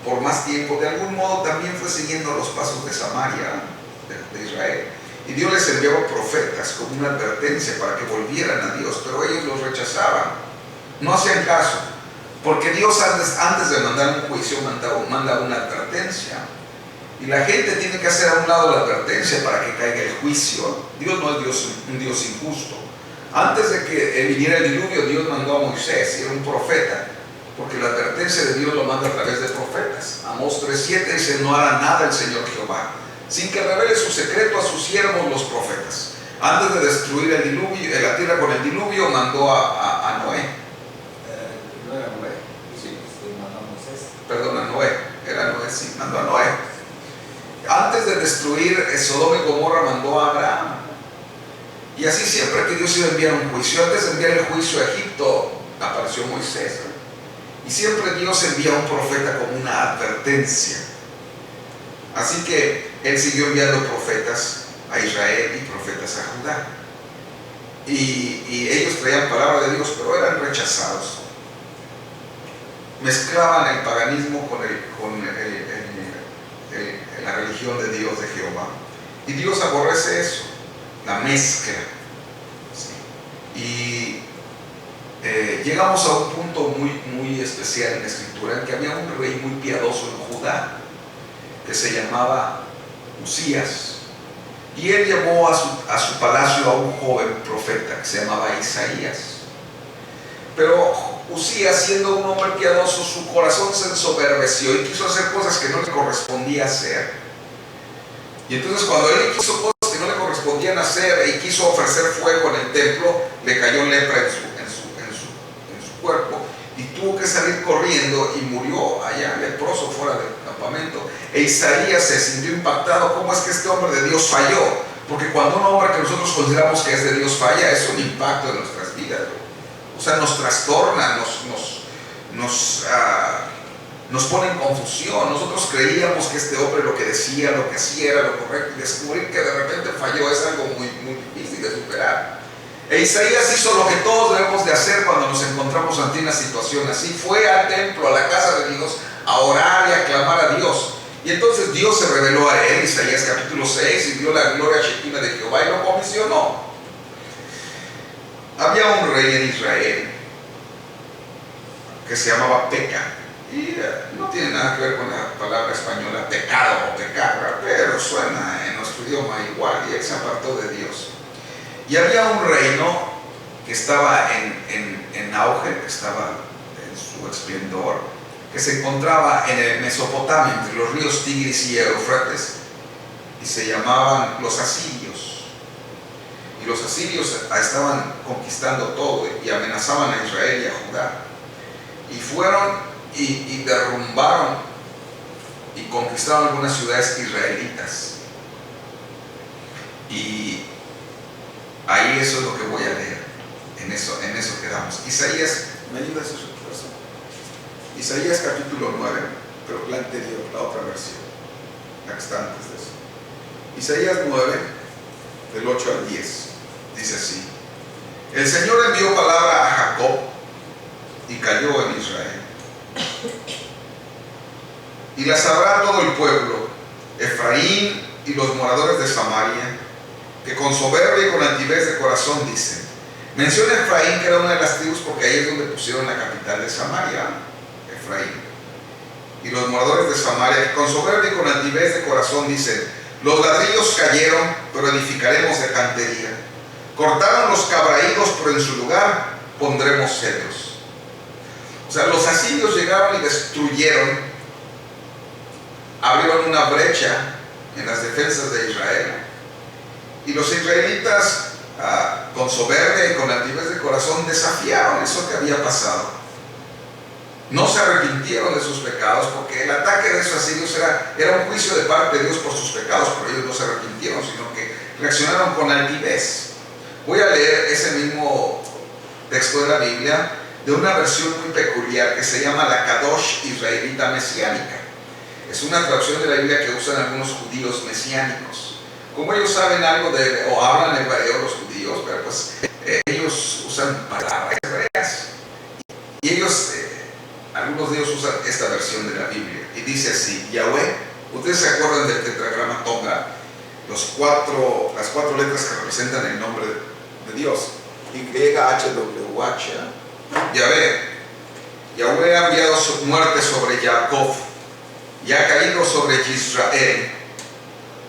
[SPEAKER 1] por más tiempo, de algún modo también fue siguiendo los pasos de Samaria, de Israel. Y Dios les enviaba profetas como una advertencia para que volvieran a Dios, pero ellos los rechazaban, no hacían caso, porque Dios antes de mandar un juicio manda una advertencia. Y la gente tiene que hacer a un lado la advertencia para que caiga el juicio. Dios no es un Dios injusto. Antes de que viniera el diluvio, Dios mandó a Moisés, y era un profeta, porque la advertencia de Dios lo manda a través de profetas. Amós 3:7 dice: no hará nada el Señor Jehová sin que revele su secreto a sus siervos los profetas. Antes de destruir el diluvio, la tierra con el diluvio, mandó a Noé.
[SPEAKER 2] ¿No era Noé? Sí, mandó a Moisés.
[SPEAKER 1] Perdón, a Noé. Era Noé, sí, mandó a Noé. Antes de destruir Sodoma y Gomorra, mandó a Abraham. Y así siempre que Dios iba a enviar un juicio, antes de enviar el juicio a Egipto, apareció Moisés. Y siempre Dios envía a un profeta como una advertencia. Así que Él siguió enviando profetas a Israel y profetas a Judá. Y ellos traían palabra de Dios, pero eran rechazados. Mezclaban el paganismo con la religión de Dios, de Jehová. Y Dios aborrece eso, la mezcla. ¿Sí? Y llegamos a un punto muy especial en la Escritura, en que había un rey muy piadoso en Judá, que se llamaba Usías. Y él llevó a su palacio a un joven profeta que se llamaba Isaías. Pero Usías, siendo un hombre piadoso, su corazón se ensoberbeció y quiso hacer cosas que no le correspondía hacer. Y entonces, cuando él quiso cosas que no le correspondían hacer y quiso ofrecer fuego en el templo, le cayó lepra en su cuerpo y tuvo que salir corriendo y murió allá leproso fuera del campamento. E Isaías se sintió impactado: ¿cómo es que este hombre de Dios falló? Porque cuando un hombre que nosotros consideramos que es de Dios falla, es un impacto en nuestras vidas. O sea, nos trastorna, nos pone en confusión. Nosotros creíamos que este hombre lo que decía, lo que hacía era lo correcto, y descubrir que de repente falló es algo muy difícil de superar. E Isaías hizo lo que todos debemos de hacer cuando nos encontramos ante una situación así. Fue al templo, a la casa de Dios, a orar y a clamar a Dios. Y entonces Dios se reveló a él, Isaías capítulo 6, y vio la gloria shekinah de Jehová y lo comisionó. Había un rey en Israel que se llamaba Peca, y no tiene nada que ver con la palabra española pecado o pecar, pero suena en nuestro idioma igual, y él se apartó de Dios. Y había un reino que estaba en auge, que estaba en su esplendor, que se encontraba en el Mesopotamia, entre los ríos Tigris y Éufrates, y se llamaban los asirios. Y los asirios estaban conquistando todo y amenazaban a Israel y a Judá. Y fueron y derrumbaron y conquistaron algunas ciudades israelitas. Y ahí eso es lo que voy a leer. En eso quedamos. Isaías, ¿me ayudas a su corazón? Isaías capítulo 9, pero la anterior, la otra versión, la que está antes de eso. Isaías 9, del 8 al 10, dice así: el Señor envió palabra a Jacob y cayó en Israel. Y la sabrá todo el pueblo, Efraín y los moradores de Samaria, que con soberbia y con altivez de corazón dicen. Menciona Efraín, que era una de las tribus, porque ahí es donde pusieron la capital de Samaria, Efraín. Y los moradores de Samaria, que con soberbia y con altivez de corazón dicen: los ladrillos cayeron, pero edificaremos de cantería. Cortaron los cabraídos, pero en su lugar pondremos cedros. O sea, los asirios llegaron y destruyeron, abrieron una brecha en las defensas de Israel. Y los israelitas, con soberbia y con altivez de corazón, desafiaron eso que había pasado. No se arrepintieron de sus pecados, porque el ataque de esos asirios era un juicio de parte de Dios por sus pecados, pero ellos no se arrepintieron, sino que reaccionaron con altivez. Voy a leer ese mismo texto de la Biblia de una versión muy peculiar que se llama la Kadosh israelita mesiánica. Es una traducción de la Biblia que usan algunos judíos mesiánicos. Como ellos saben algo o hablan hebreo los judíos, pero pues ellos usan palabras hebreas. Y ellos, algunos de ellos usan esta versión de la Biblia. Y dice así: Yahweh, ustedes se acuerdan del tetragrama Tonga, las cuatro letras que representan el nombre de Dios. YHWH. Yahweh ha enviado su muerte sobre Jacob y ha caído sobre Israel.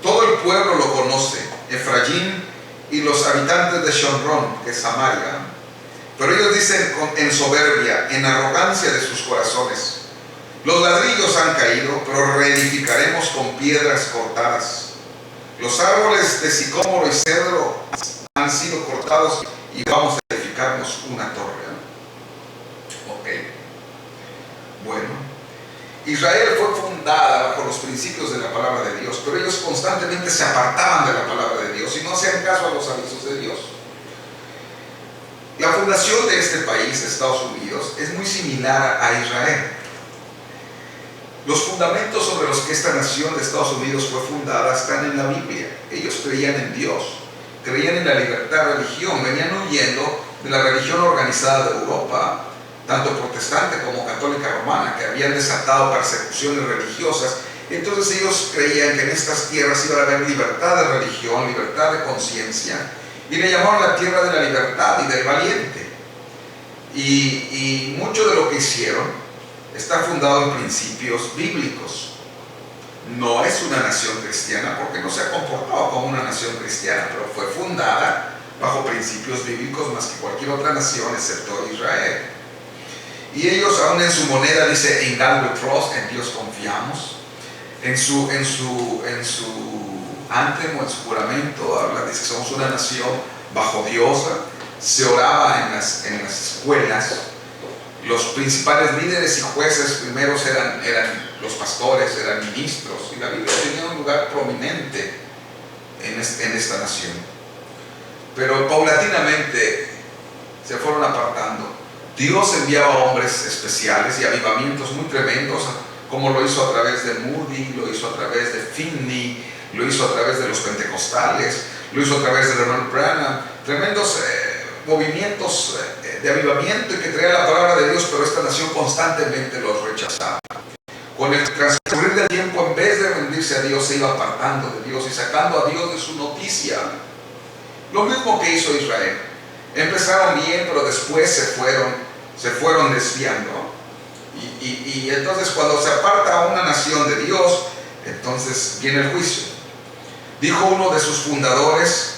[SPEAKER 1] Todo el pueblo lo conoce, Efraín y los habitantes de Shomrón, que es Samaria. Pero ellos dicen en soberbia, en arrogancia de sus corazones: los ladrillos han caído, pero reedificaremos con piedras cortadas. Los árboles de sicómoro y cedro han sido cortados y vamos a edificarnos una torre. Ok. Bueno, Israel fue fundada bajo los principios de la palabra de Dios, pero ellos constantemente se apartaban de la palabra de Dios y no hacían caso a los avisos de Dios. La fundación de este país, Estados Unidos, es muy similar a Israel. Los fundamentos sobre los que esta nación de Estados Unidos fue fundada están en la Biblia. Ellos creían en Dios, creían en la libertad de religión, venían huyendo de la religión organizada de Europa, tanto protestante como católica romana, que habían desatado persecuciones religiosas. Entonces ellos creían que en estas tierras iba a haber libertad de religión, libertad de conciencia, y le llamaron la tierra de la libertad y del valiente. Y mucho de lo que hicieron está fundado en principios bíblicos. No es una nación cristiana porque no se ha comportado como una nación cristiana, pero fue fundada bajo principios bíblicos más que cualquier otra nación excepto Israel. Y ellos aún en su moneda dice: in God we trust, en Dios confiamos. En su ántemo, en su juramento, habla, dice que somos una nación bajo Dios. Se oraba en las escuelas. Los principales líderes y jueces primeros eran los pastores, eran ministros, y la Biblia tenía un lugar prominente en esta nación. Pero paulatinamente se fueron apartando. Dios enviaba hombres especiales y avivamientos muy tremendos, como lo hizo a través de Moody, lo hizo a través de Finney, lo hizo a través de los pentecostales, lo hizo a través de Ronald Branham. Tremendos movimientos de avivamiento y que traía la palabra de Dios, pero esta nación constantemente los rechazaba. Con el transcurrir del tiempo, en vez de rendirse a Dios, se iba apartando de Dios y sacando a Dios de su noticia. Lo mismo que hizo Israel. Empezaron bien, pero después se fueron desviando. Y entonces cuando se aparta a una nación de Dios, entonces viene el juicio. Dijo uno de sus fundadores,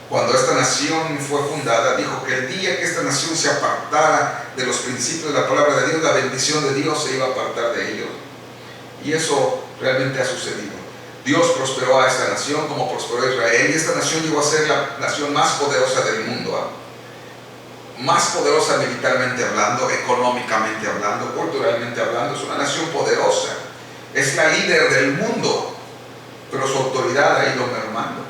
[SPEAKER 1] cuando esta nación fue fundada, dijo que el día que esta nación se apartara de los principios de la palabra de Dios, la bendición de Dios se iba a apartar de ellos. Y eso realmente ha sucedido. Dios prosperó a esta nación como prosperó a Israel, y esta nación llegó a ser la nación más poderosa del mundo. Más poderosa militarmente hablando, económicamente hablando, culturalmente hablando. Es una nación poderosa. Es la líder del mundo, pero su autoridad ha ido mermando.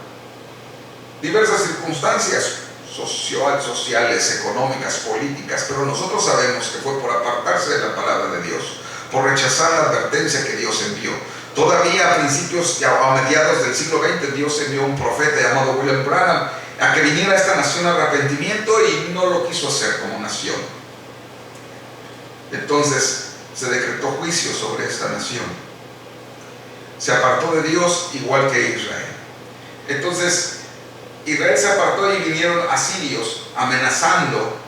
[SPEAKER 1] Diversas circunstancias sociales, económicas, políticas, pero nosotros sabemos que fue por apartarse de la palabra de Dios, por rechazar la advertencia que Dios envió. Todavía a principios, a mediados del siglo XX, Dios envió un profeta llamado William Branham a que viniera a esta nación al arrepentimiento, y no lo quiso hacer como nación. Entonces se decretó juicio sobre esta nación. Se apartó de Dios igual que Israel. Entonces Israel se apartó y vinieron asirios amenazando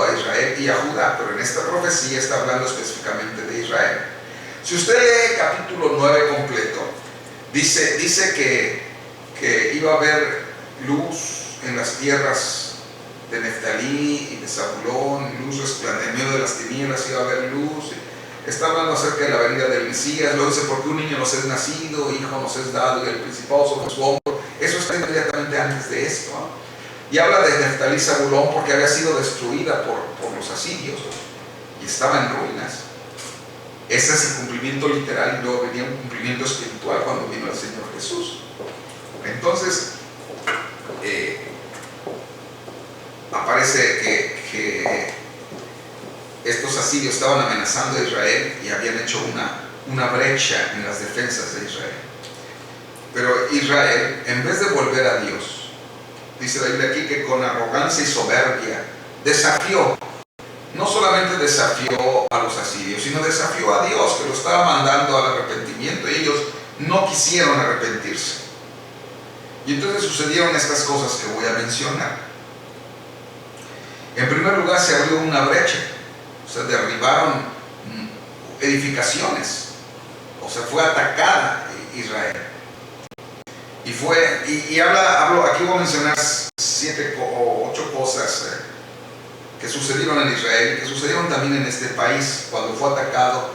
[SPEAKER 1] a Israel y a Judá, pero en esta profecía está hablando específicamente de Israel. Si usted lee capítulo 9 completo, dice que iba a haber luz en las tierras de Neftalí y de Zabulón, luz resplandeciente, en medio de las tinieblas iba a haber luz. Está hablando acerca de la venida del Mesías. Lo dice: porque un niño nos es nacido, hijo nos es dado, y el principado sobre su hombro. Eso está inmediatamente antes de esto, ¿no? Y habla de Neftalí y Zabulón porque había sido destruida por los asirios y estaba en ruinas. Ese es el cumplimiento literal, y luego venía un cumplimiento espiritual cuando vino el Señor Jesús. Entonces aparece que estos asirios estaban amenazando a Israel y habían hecho una brecha en las defensas de Israel. Pero Israel, en vez de volver a Dios, dice la Biblia aquí que con arrogancia y soberbia desafió, no solamente desafió a los asirios, sino desafió a Dios, que lo estaba mandando al arrepentimiento, y ellos no quisieron arrepentirse. Y entonces sucedieron estas cosas que voy a mencionar. En primer lugar, se abrió una brecha, o sea, derribaron edificaciones, o sea, fue atacada Israel. Hablo, aquí voy a mencionar 7 o 8 cosas que sucedieron en Israel, que sucedieron también en este país cuando fue atacado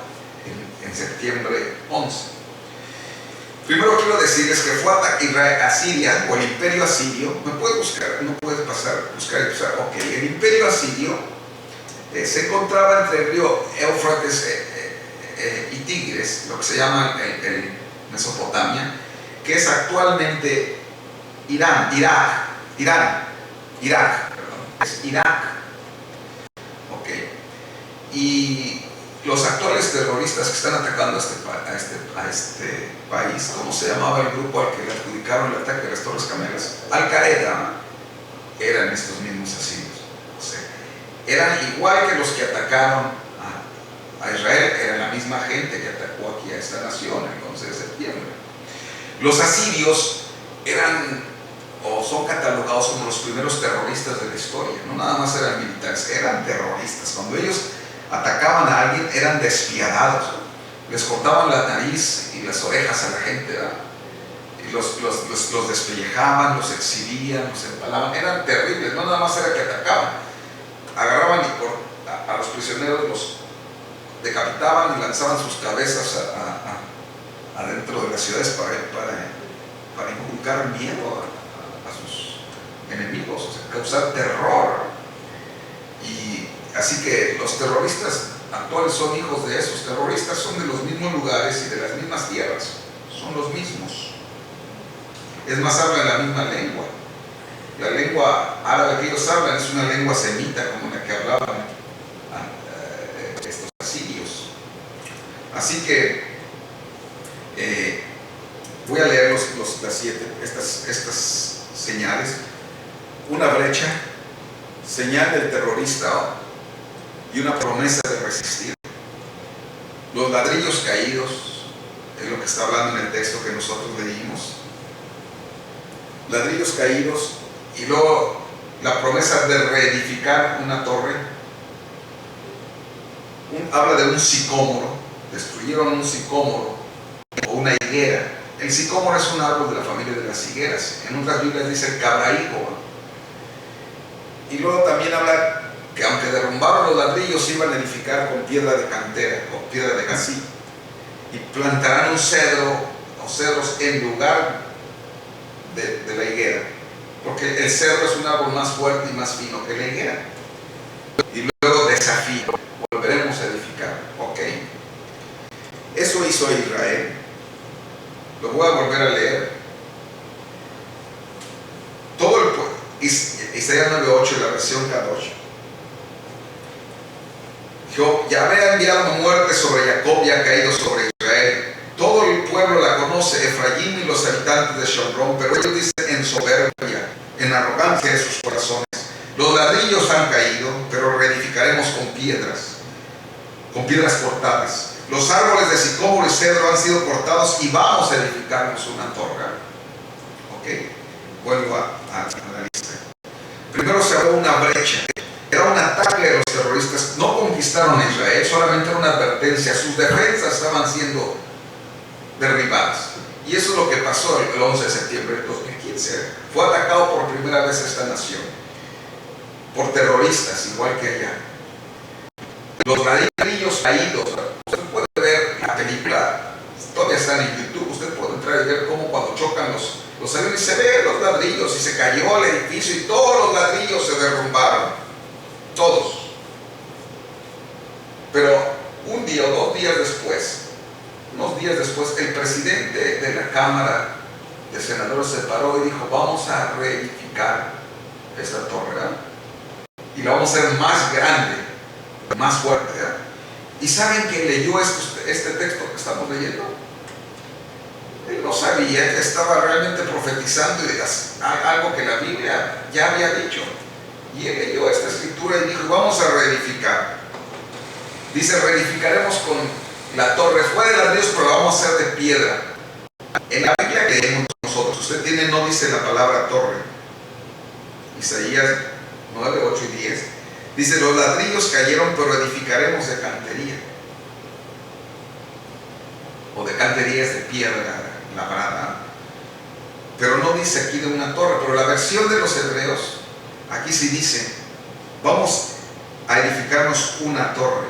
[SPEAKER 1] en septiembre 11. Primero quiero decirles que fue Asiria, o el imperio asirio. ¿Me puedes buscar? No puedes buscar y pasar. Ok, el imperio asirio se encontraba entre el río Éufrates y Tigris, lo que se llama el Mesopotamia, que es actualmente Irak, es Irak. Ok, y los actuales terroristas que están atacando a este país, ¿cómo se llamaba el grupo al que le adjudicaron el ataque de las Torres Gemelas? Al-Qaeda, eran estos mismos asirios. O sea, eran igual que los que atacaron a Israel, era la misma gente que atacó aquí a esta nación el 11 de septiembre. Los asirios eran o son catalogados como los primeros terroristas de la historia. No nada más eran militares, eran terroristas. Cuando ellos atacaban a alguien eran despiadados, les cortaban la nariz y las orejas a la gente, ¿verdad? Y los despellejaban, los exhibían, los empalaban, eran terribles. No nada más era que atacaban, agarraban a los prisioneros, los decapitaban y lanzaban sus cabezas adentro de las ciudades para inculcar miedo a sus enemigos, o sea, causar terror. Y así que los terroristas actuales son hijos de esos. Terroristas son de los mismos lugares y de las mismas tierras, son los mismos. Es más, hablan la misma lengua. La lengua árabe que ellos hablan es una lengua semita como la que hablaban estos asirios. Así que voy a leer las 7, estas señales. Una brecha, señal del terrorista y una promesa de resistir. Los ladrillos caídos, es lo que está hablando en el texto que nosotros leímos. Ladrillos caídos, y luego la promesa de reedificar una torre. Habla de un sicómoro, destruyeron un sicómoro o una higuera. El sicómoro es un árbol de la familia de las higueras. En otras Biblias dice el cabrahigo. Y luego también habla que aunque derrumbaron los ladrillos, iban a edificar con piedra de cantera o piedra de gasí, y plantarán un cedro o cedros en lugar de la higuera, porque el cedro es un árbol más fuerte y más fino que la higuera. Y luego desafío, volveremos a edificar. Ok, eso hizo Israel. Lo voy a volver a leer. Todo el pueblo, Isaías 9:8, la versión Kadosh. Yahvé ha enviado muerte sobre Jacob y ha caído sobre Israel. Todo el pueblo la conoce, Efraín y los habitantes de Shomrón, pero ellos dicen en soberbia, en arrogancia de sus corazones. Los ladrillos han caído, pero reedificaremos con piedras cortadas. Los árboles de sicómoro y cedro han sido cortados y vamos a edificarnos una torre. Ok, vuelvo a la lista. Primero se abrió una brecha. Era un ataque de los terroristas. No conquistaron a Israel, solamente era una advertencia. Sus defensas estaban siendo derribadas. Y eso es lo que pasó el 11 de septiembre de 2015. Fue atacado por primera vez esta nación por terroristas, igual que allá. Los ladrillos caídos. Usted puede ver la película, todavía están en YouTube. Usted puede entrar y ver cómo cuando chocan los aviones se ven los ladrillos y se cayó el edificio y todos los ladrillos se derrumbaron. Todos. Pero un día o 2 días después, unos días después, el presidente de la Cámara de Senadores se paró y dijo: vamos a reedificar esta torre, ¿verdad? Y la vamos a hacer más grande, más fuerte, ¿verdad? ¿Y saben que leyó este texto que estamos leyendo? Él no sabía que estaba realmente profetizando algo que la Biblia ya había dicho. Y él leyó esta escritura y dijo, vamos a reedificar. Dice, reedificaremos con la torre. Fue de ladrillos, pero la vamos a hacer de piedra. En la Biblia que leemos nosotros, usted tiene, no dice la palabra torre. Isaías 9, 8 y 10. Dice, los ladrillos cayeron, pero edificaremos de cantería. O de canterías de piedra labrada. Pero no dice aquí de una torre. Pero la versión de los hebreos, aquí sí dice, vamos a edificarnos una torre.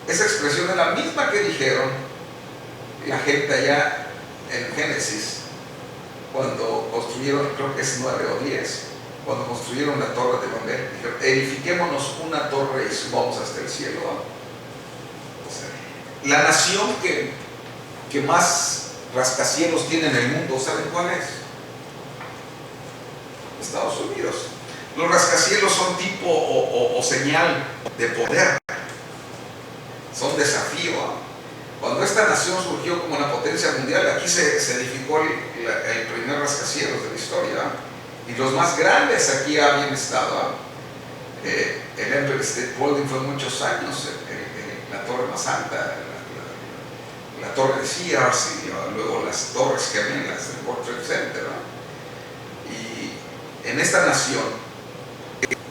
[SPEAKER 1] Esa expresión es la misma que dijeron la gente allá en Génesis, cuando construyeron, creo que es 9 o 10, cuando construyeron la torre de Babel. Dijeron, edifiquémonos una torre y subamos hasta el cielo. O sea, la nación que más rascacielos tiene en el mundo, ¿saben cuál es? Estados Unidos. Los rascacielos son tipo o señal de poder, son desafío. Cuando esta nación surgió como una potencia mundial, aquí se edificó el primer rascacielos de la historia, y los más grandes aquí habían estado. El Empire State Building fue muchos años la torre más alta, la torre de Sears, y luego las torres gemelas del World Trade Center, ¿no? Y en esta nación,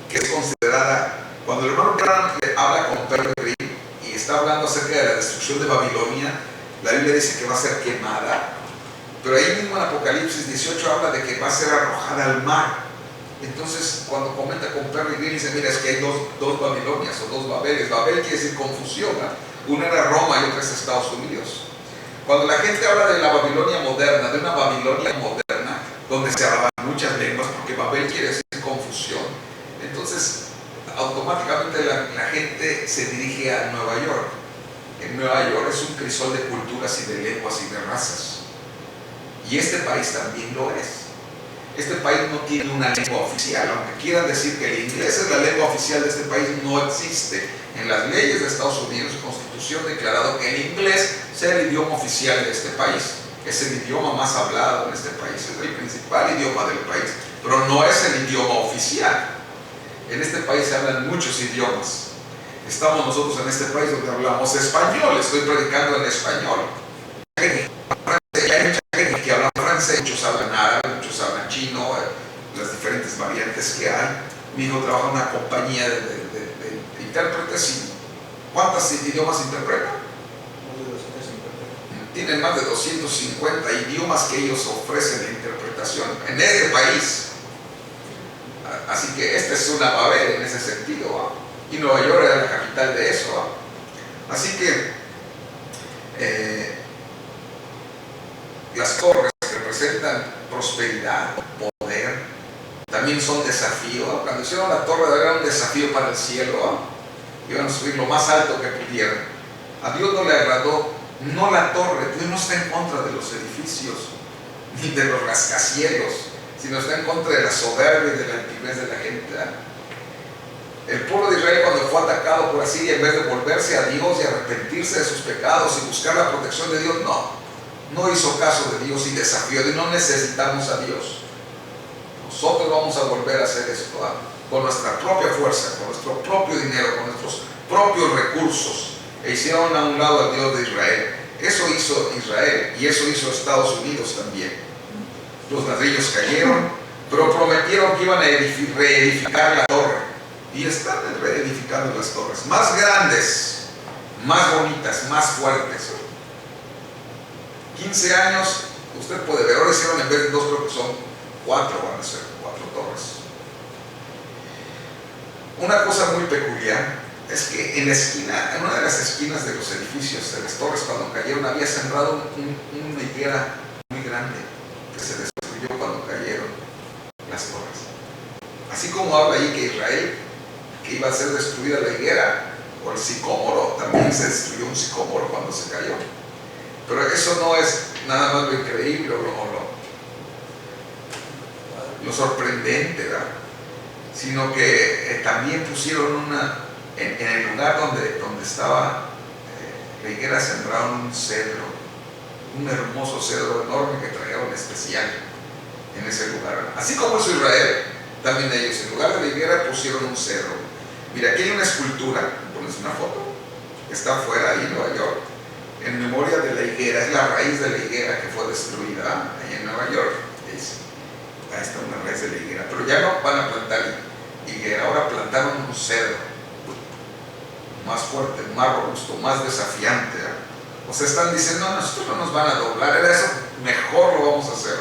[SPEAKER 1] que es considerada, cuando el hermano Branham habla con Perry Green y está hablando acerca de la destrucción de Babilonia, la Biblia dice que va a ser quemada, pero ahí mismo en Apocalipsis 18 habla de que va a ser arrojada al mar. Entonces, cuando comenta con Perry Green, dice, mira, es que hay dos Babilonias o dos Babeles. Babel quiere decir confusión, ¿no? Una era Roma y otra es Estados Unidos. Cuando la gente habla de la Babilonia moderna, de una Babilonia moderna, donde se hablaban muchas lenguas, porque Babel quiere decir confusión, entonces automáticamente la gente se dirige a Nueva York. En Nueva York es un crisol de culturas y de lenguas y de razas. Y este país también lo es. Este país no tiene una lengua oficial, aunque quieran decir que el inglés es la lengua oficial de este país, no existe. En las leyes de Estados Unidos, Constitución declarado que el inglés sea el idioma oficial de este país. Es el idioma más hablado en este país, es el principal idioma del país, pero no es el idioma oficial. En este país se hablan muchos idiomas. Estamos nosotros en este país donde hablamos español, estoy predicando en español. Hay mucha gente que habla francés, muchos hablan árabe, muchos hablan chino, las diferentes variantes que hay. Mi hijo trabaja en una compañía de intérpretes y ¿cuántos idiomas interpretan? Tienen más de 250 idiomas que ellos ofrecen de interpretación en este país. Así que esta es una Babel en ese sentido, ¿no? Y Nueva York era la capital de eso, ¿no? Así que las torres representan prosperidad, poder, también son desafío, ¿no? Cuando hicieron la torre era un desafío para el cielo, ¿no? Iban a subir lo más alto que pudieran. A Dios no le agradó, no la torre. Dios no está en contra de los edificios ni de los rascacielos, sino está en contra de la soberbia y de la altivez de la gente, ¿no? El pueblo de Israel, cuando fue atacado por Asiria, en vez de volverse a Dios y arrepentirse de sus pecados y buscar la protección de Dios, no hizo caso de Dios y desafió a Dios. No necesitamos a Dios. Nosotros vamos a volver a hacer esto, ¿no? Con nuestra propia fuerza, con nuestro propio dinero, con nuestros propios recursos. E hicieron a un lado al Dios de Israel. Eso hizo Israel y eso hizo Estados Unidos también. Los ladrillos cayeron, pero prometieron que iban a reedificar la torre. Y están reedificando las torres, más grandes, más bonitas, más fuertes. 15 años, usted puede ver, ahora hicieron en vez de 2, creo que son 4, van a ser 4 torres. Una cosa muy peculiar es que en una de las esquinas de los edificios de las torres, cuando cayeron, había sembrado una higuera muy grande que se destruyó cuando cayeron las torres. Así como habla ahí que Israel, que iba a ser destruida la higuera, o el sicómoro, también se destruyó un sicómoro cuando se cayó. Pero eso no es nada más lo increíble o lo sorprendente, ¿verdad? Sino que también pusieron en el lugar donde estaba la higuera, sembraron un cedro, un hermoso cedro enorme que trajeron especial en ese lugar. Así como hizo Israel, también ellos en lugar de la higuera pusieron un cedro. Mira, aquí hay una escultura, pones una foto, está afuera ahí en Nueva York, en memoria de la higuera. Es la raíz de la higuera que fue destruida ahí en Nueva York. Ahí está una raíz de la higuera, pero ya no van a plantar higuera, ahora plantaron un cedro más fuerte, más robusto, más desafiante. O sea, están diciendo, no, nosotros no nos van a doblar, era eso, mejor lo vamos a hacer.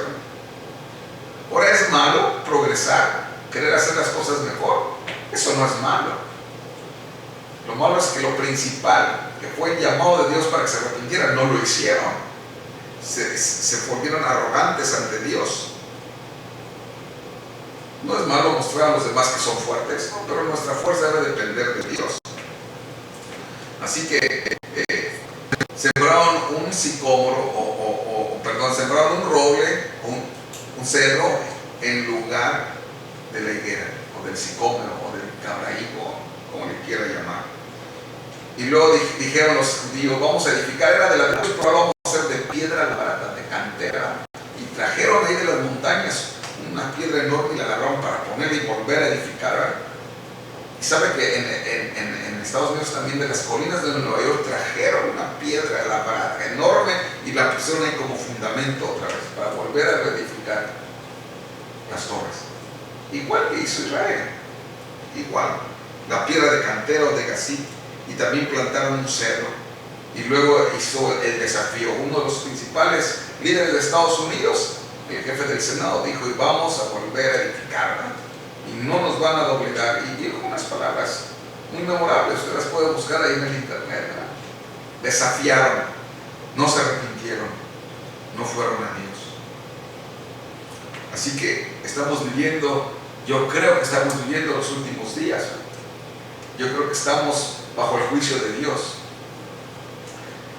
[SPEAKER 1] Ahora es malo progresar, querer hacer las cosas mejor. Eso no es malo. Lo malo es que lo principal, que fue el llamado de Dios para que se arrepintieran, no lo hicieron. Se volvieron arrogantes ante Dios. No es malo mostrar a los demás que son fuertes, ¿no? Pero nuestra fuerza debe depender de Dios. Así que sembraron un sicómoro, sembraron un roble, un cedro en lugar de la higuera, o del sicómoro, o del cabrahigo, como le quiera llamar. Y luego dijeron los judíos, vamos a edificar, era de la luz, pero vamos a hacer de piedra labrada, de cantera. Y trajeron ahí de las montañas una piedra enorme y la agarraron para poner y volver a edificar. Y sabe que en Estados Unidos también de las colinas de Nueva York trajeron una piedra labrada enorme y la pusieron ahí como fundamento otra vez para volver a reedificar las torres. Igual que hizo Israel, igual, la piedra de cantera o de gazit, y también plantaron un cedro. Y luego hizo el desafío. Uno de los principales líderes de Estados Unidos, el jefe del Senado, dijo, y vamos a volver a edificar, y no nos van a doblegar. Y dijo unas palabras muy memorables, usted las puede buscar ahí en el internet. Desafiaron, no se arrepintieron, no fueron a Dios. Así que estamos viviendo, yo creo que estamos viviendo los últimos días. Yo creo que estamos bajo el juicio de Dios.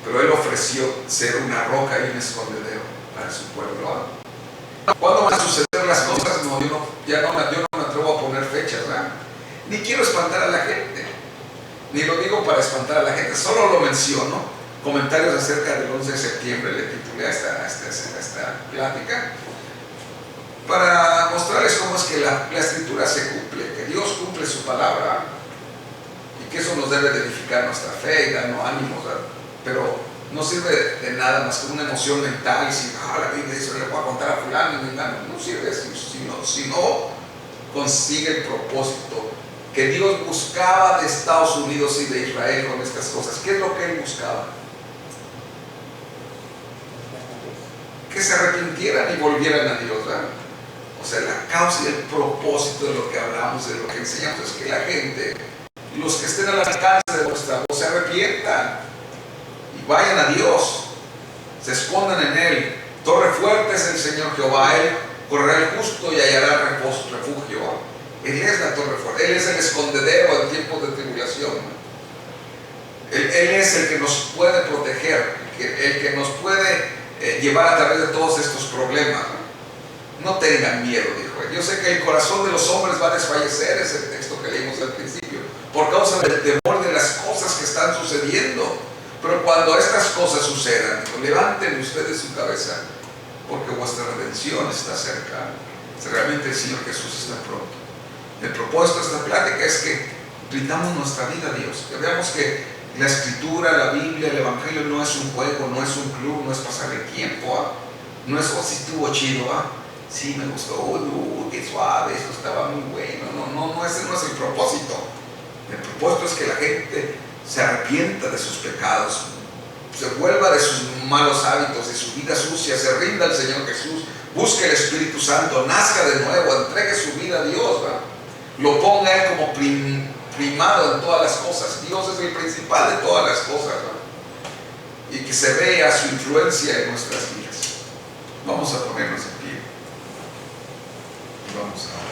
[SPEAKER 1] Pero Él ofreció ser una roca y un escondedero para su pueblo. ¿Cuándo van a suceder las cosas? No, yo no me atrevo a poner fechas, ¿verdad? Ni quiero espantar a la gente, ni lo digo para espantar a la gente, solo lo menciono. Comentarios acerca del 11 de septiembre, le titulé a esta plática, para mostrarles cómo es que la escritura se cumple, que Dios cumple su palabra, y que eso nos debe de edificar nuestra fe y darnos ánimos, ¿verdad? Pero no sirve de nada más que una emoción mental, y si la Biblia dice, le voy a contar a fulano, no sirve si no consigue el propósito que Dios buscaba de Estados Unidos y de Israel con estas cosas. ¿Qué es lo que Él buscaba? Que se arrepintieran y volvieran a Dios, ¿verdad? O sea, la causa y el propósito de lo que hablamos, de lo que enseñamos, es que la gente, los que estén al alcance de nuestra voz, se arrepientan y vayan a Dios, se escondan en Él. Torre fuerte es el Señor Jehová, Él correrá el justo y hallará refugio. Él es la torre fuerte, Él es el escondedero en tiempos de tribulación. Él es el que nos puede proteger, el que nos puede llevar a través de todos estos problemas. No tengan miedo, dijo Él. Yo sé que el corazón de los hombres va a desfallecer, ese texto que leímos al principio, por causa del temor de las cosas que están sucediendo. Pero cuando estas cosas sucedan, levanten ustedes su cabeza, porque vuestra redención está cerca. Realmente el Señor Jesús está pronto. El propósito de esta plática es que brindamos nuestra vida a Dios, que veamos que la Escritura, la Biblia, el Evangelio no es un juego, no es un club, no es pasar el tiempo, no es, si estuvo chido, sí me gustó, qué suave, esto estaba muy bueno. No, ese no es el propósito. El propósito es que la gente se arrepienta de sus pecados, se vuelva de sus malos hábitos, de su vida sucia, se rinda al Señor Jesús, busque el Espíritu Santo, nazca de nuevo, entregue su vida a Dios, ¿verdad? Lo ponga Él como primado en todas las cosas. Dios es el principal de todas las cosas, ¿verdad? Y que se vea su influencia en nuestras vidas. Vamos a ponernos en pie y vamos a orar.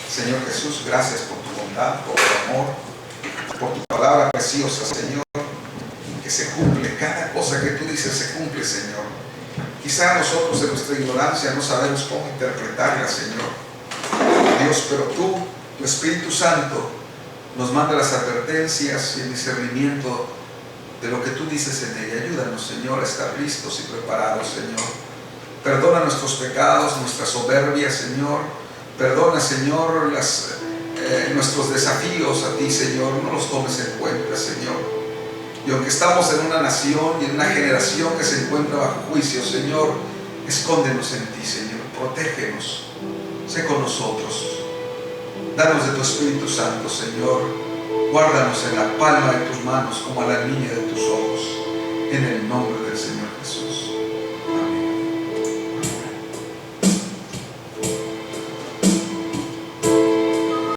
[SPEAKER 1] Señor Jesús, gracias por tu bondad, por tu amor, por tu palabra preciosa, Señor, que se cumple. Cada cosa que tú dices se cumple, Señor. Quizá nosotros en nuestra ignorancia no sabemos cómo interpretarla, Señor. Dios, pero tú, tu Espíritu Santo, nos manda las advertencias y el discernimiento de lo que tú dices en ella. Ayúdanos, Señor, a estar listos y preparados, Señor. Perdona nuestros pecados, nuestra soberbia, Señor. Perdona, Señor, nuestros desafíos a ti, Señor. No los tomes en cuenta, Señor. Y aunque estamos en una nación y en una generación que se encuentra bajo juicio, Señor, escóndenos en ti, Señor. Protégenos. Sé con nosotros. Danos de tu Espíritu Santo, Señor. Guárdanos en la palma de tus manos como a la niña de tus ojos. En el nombre del Señor Jesús.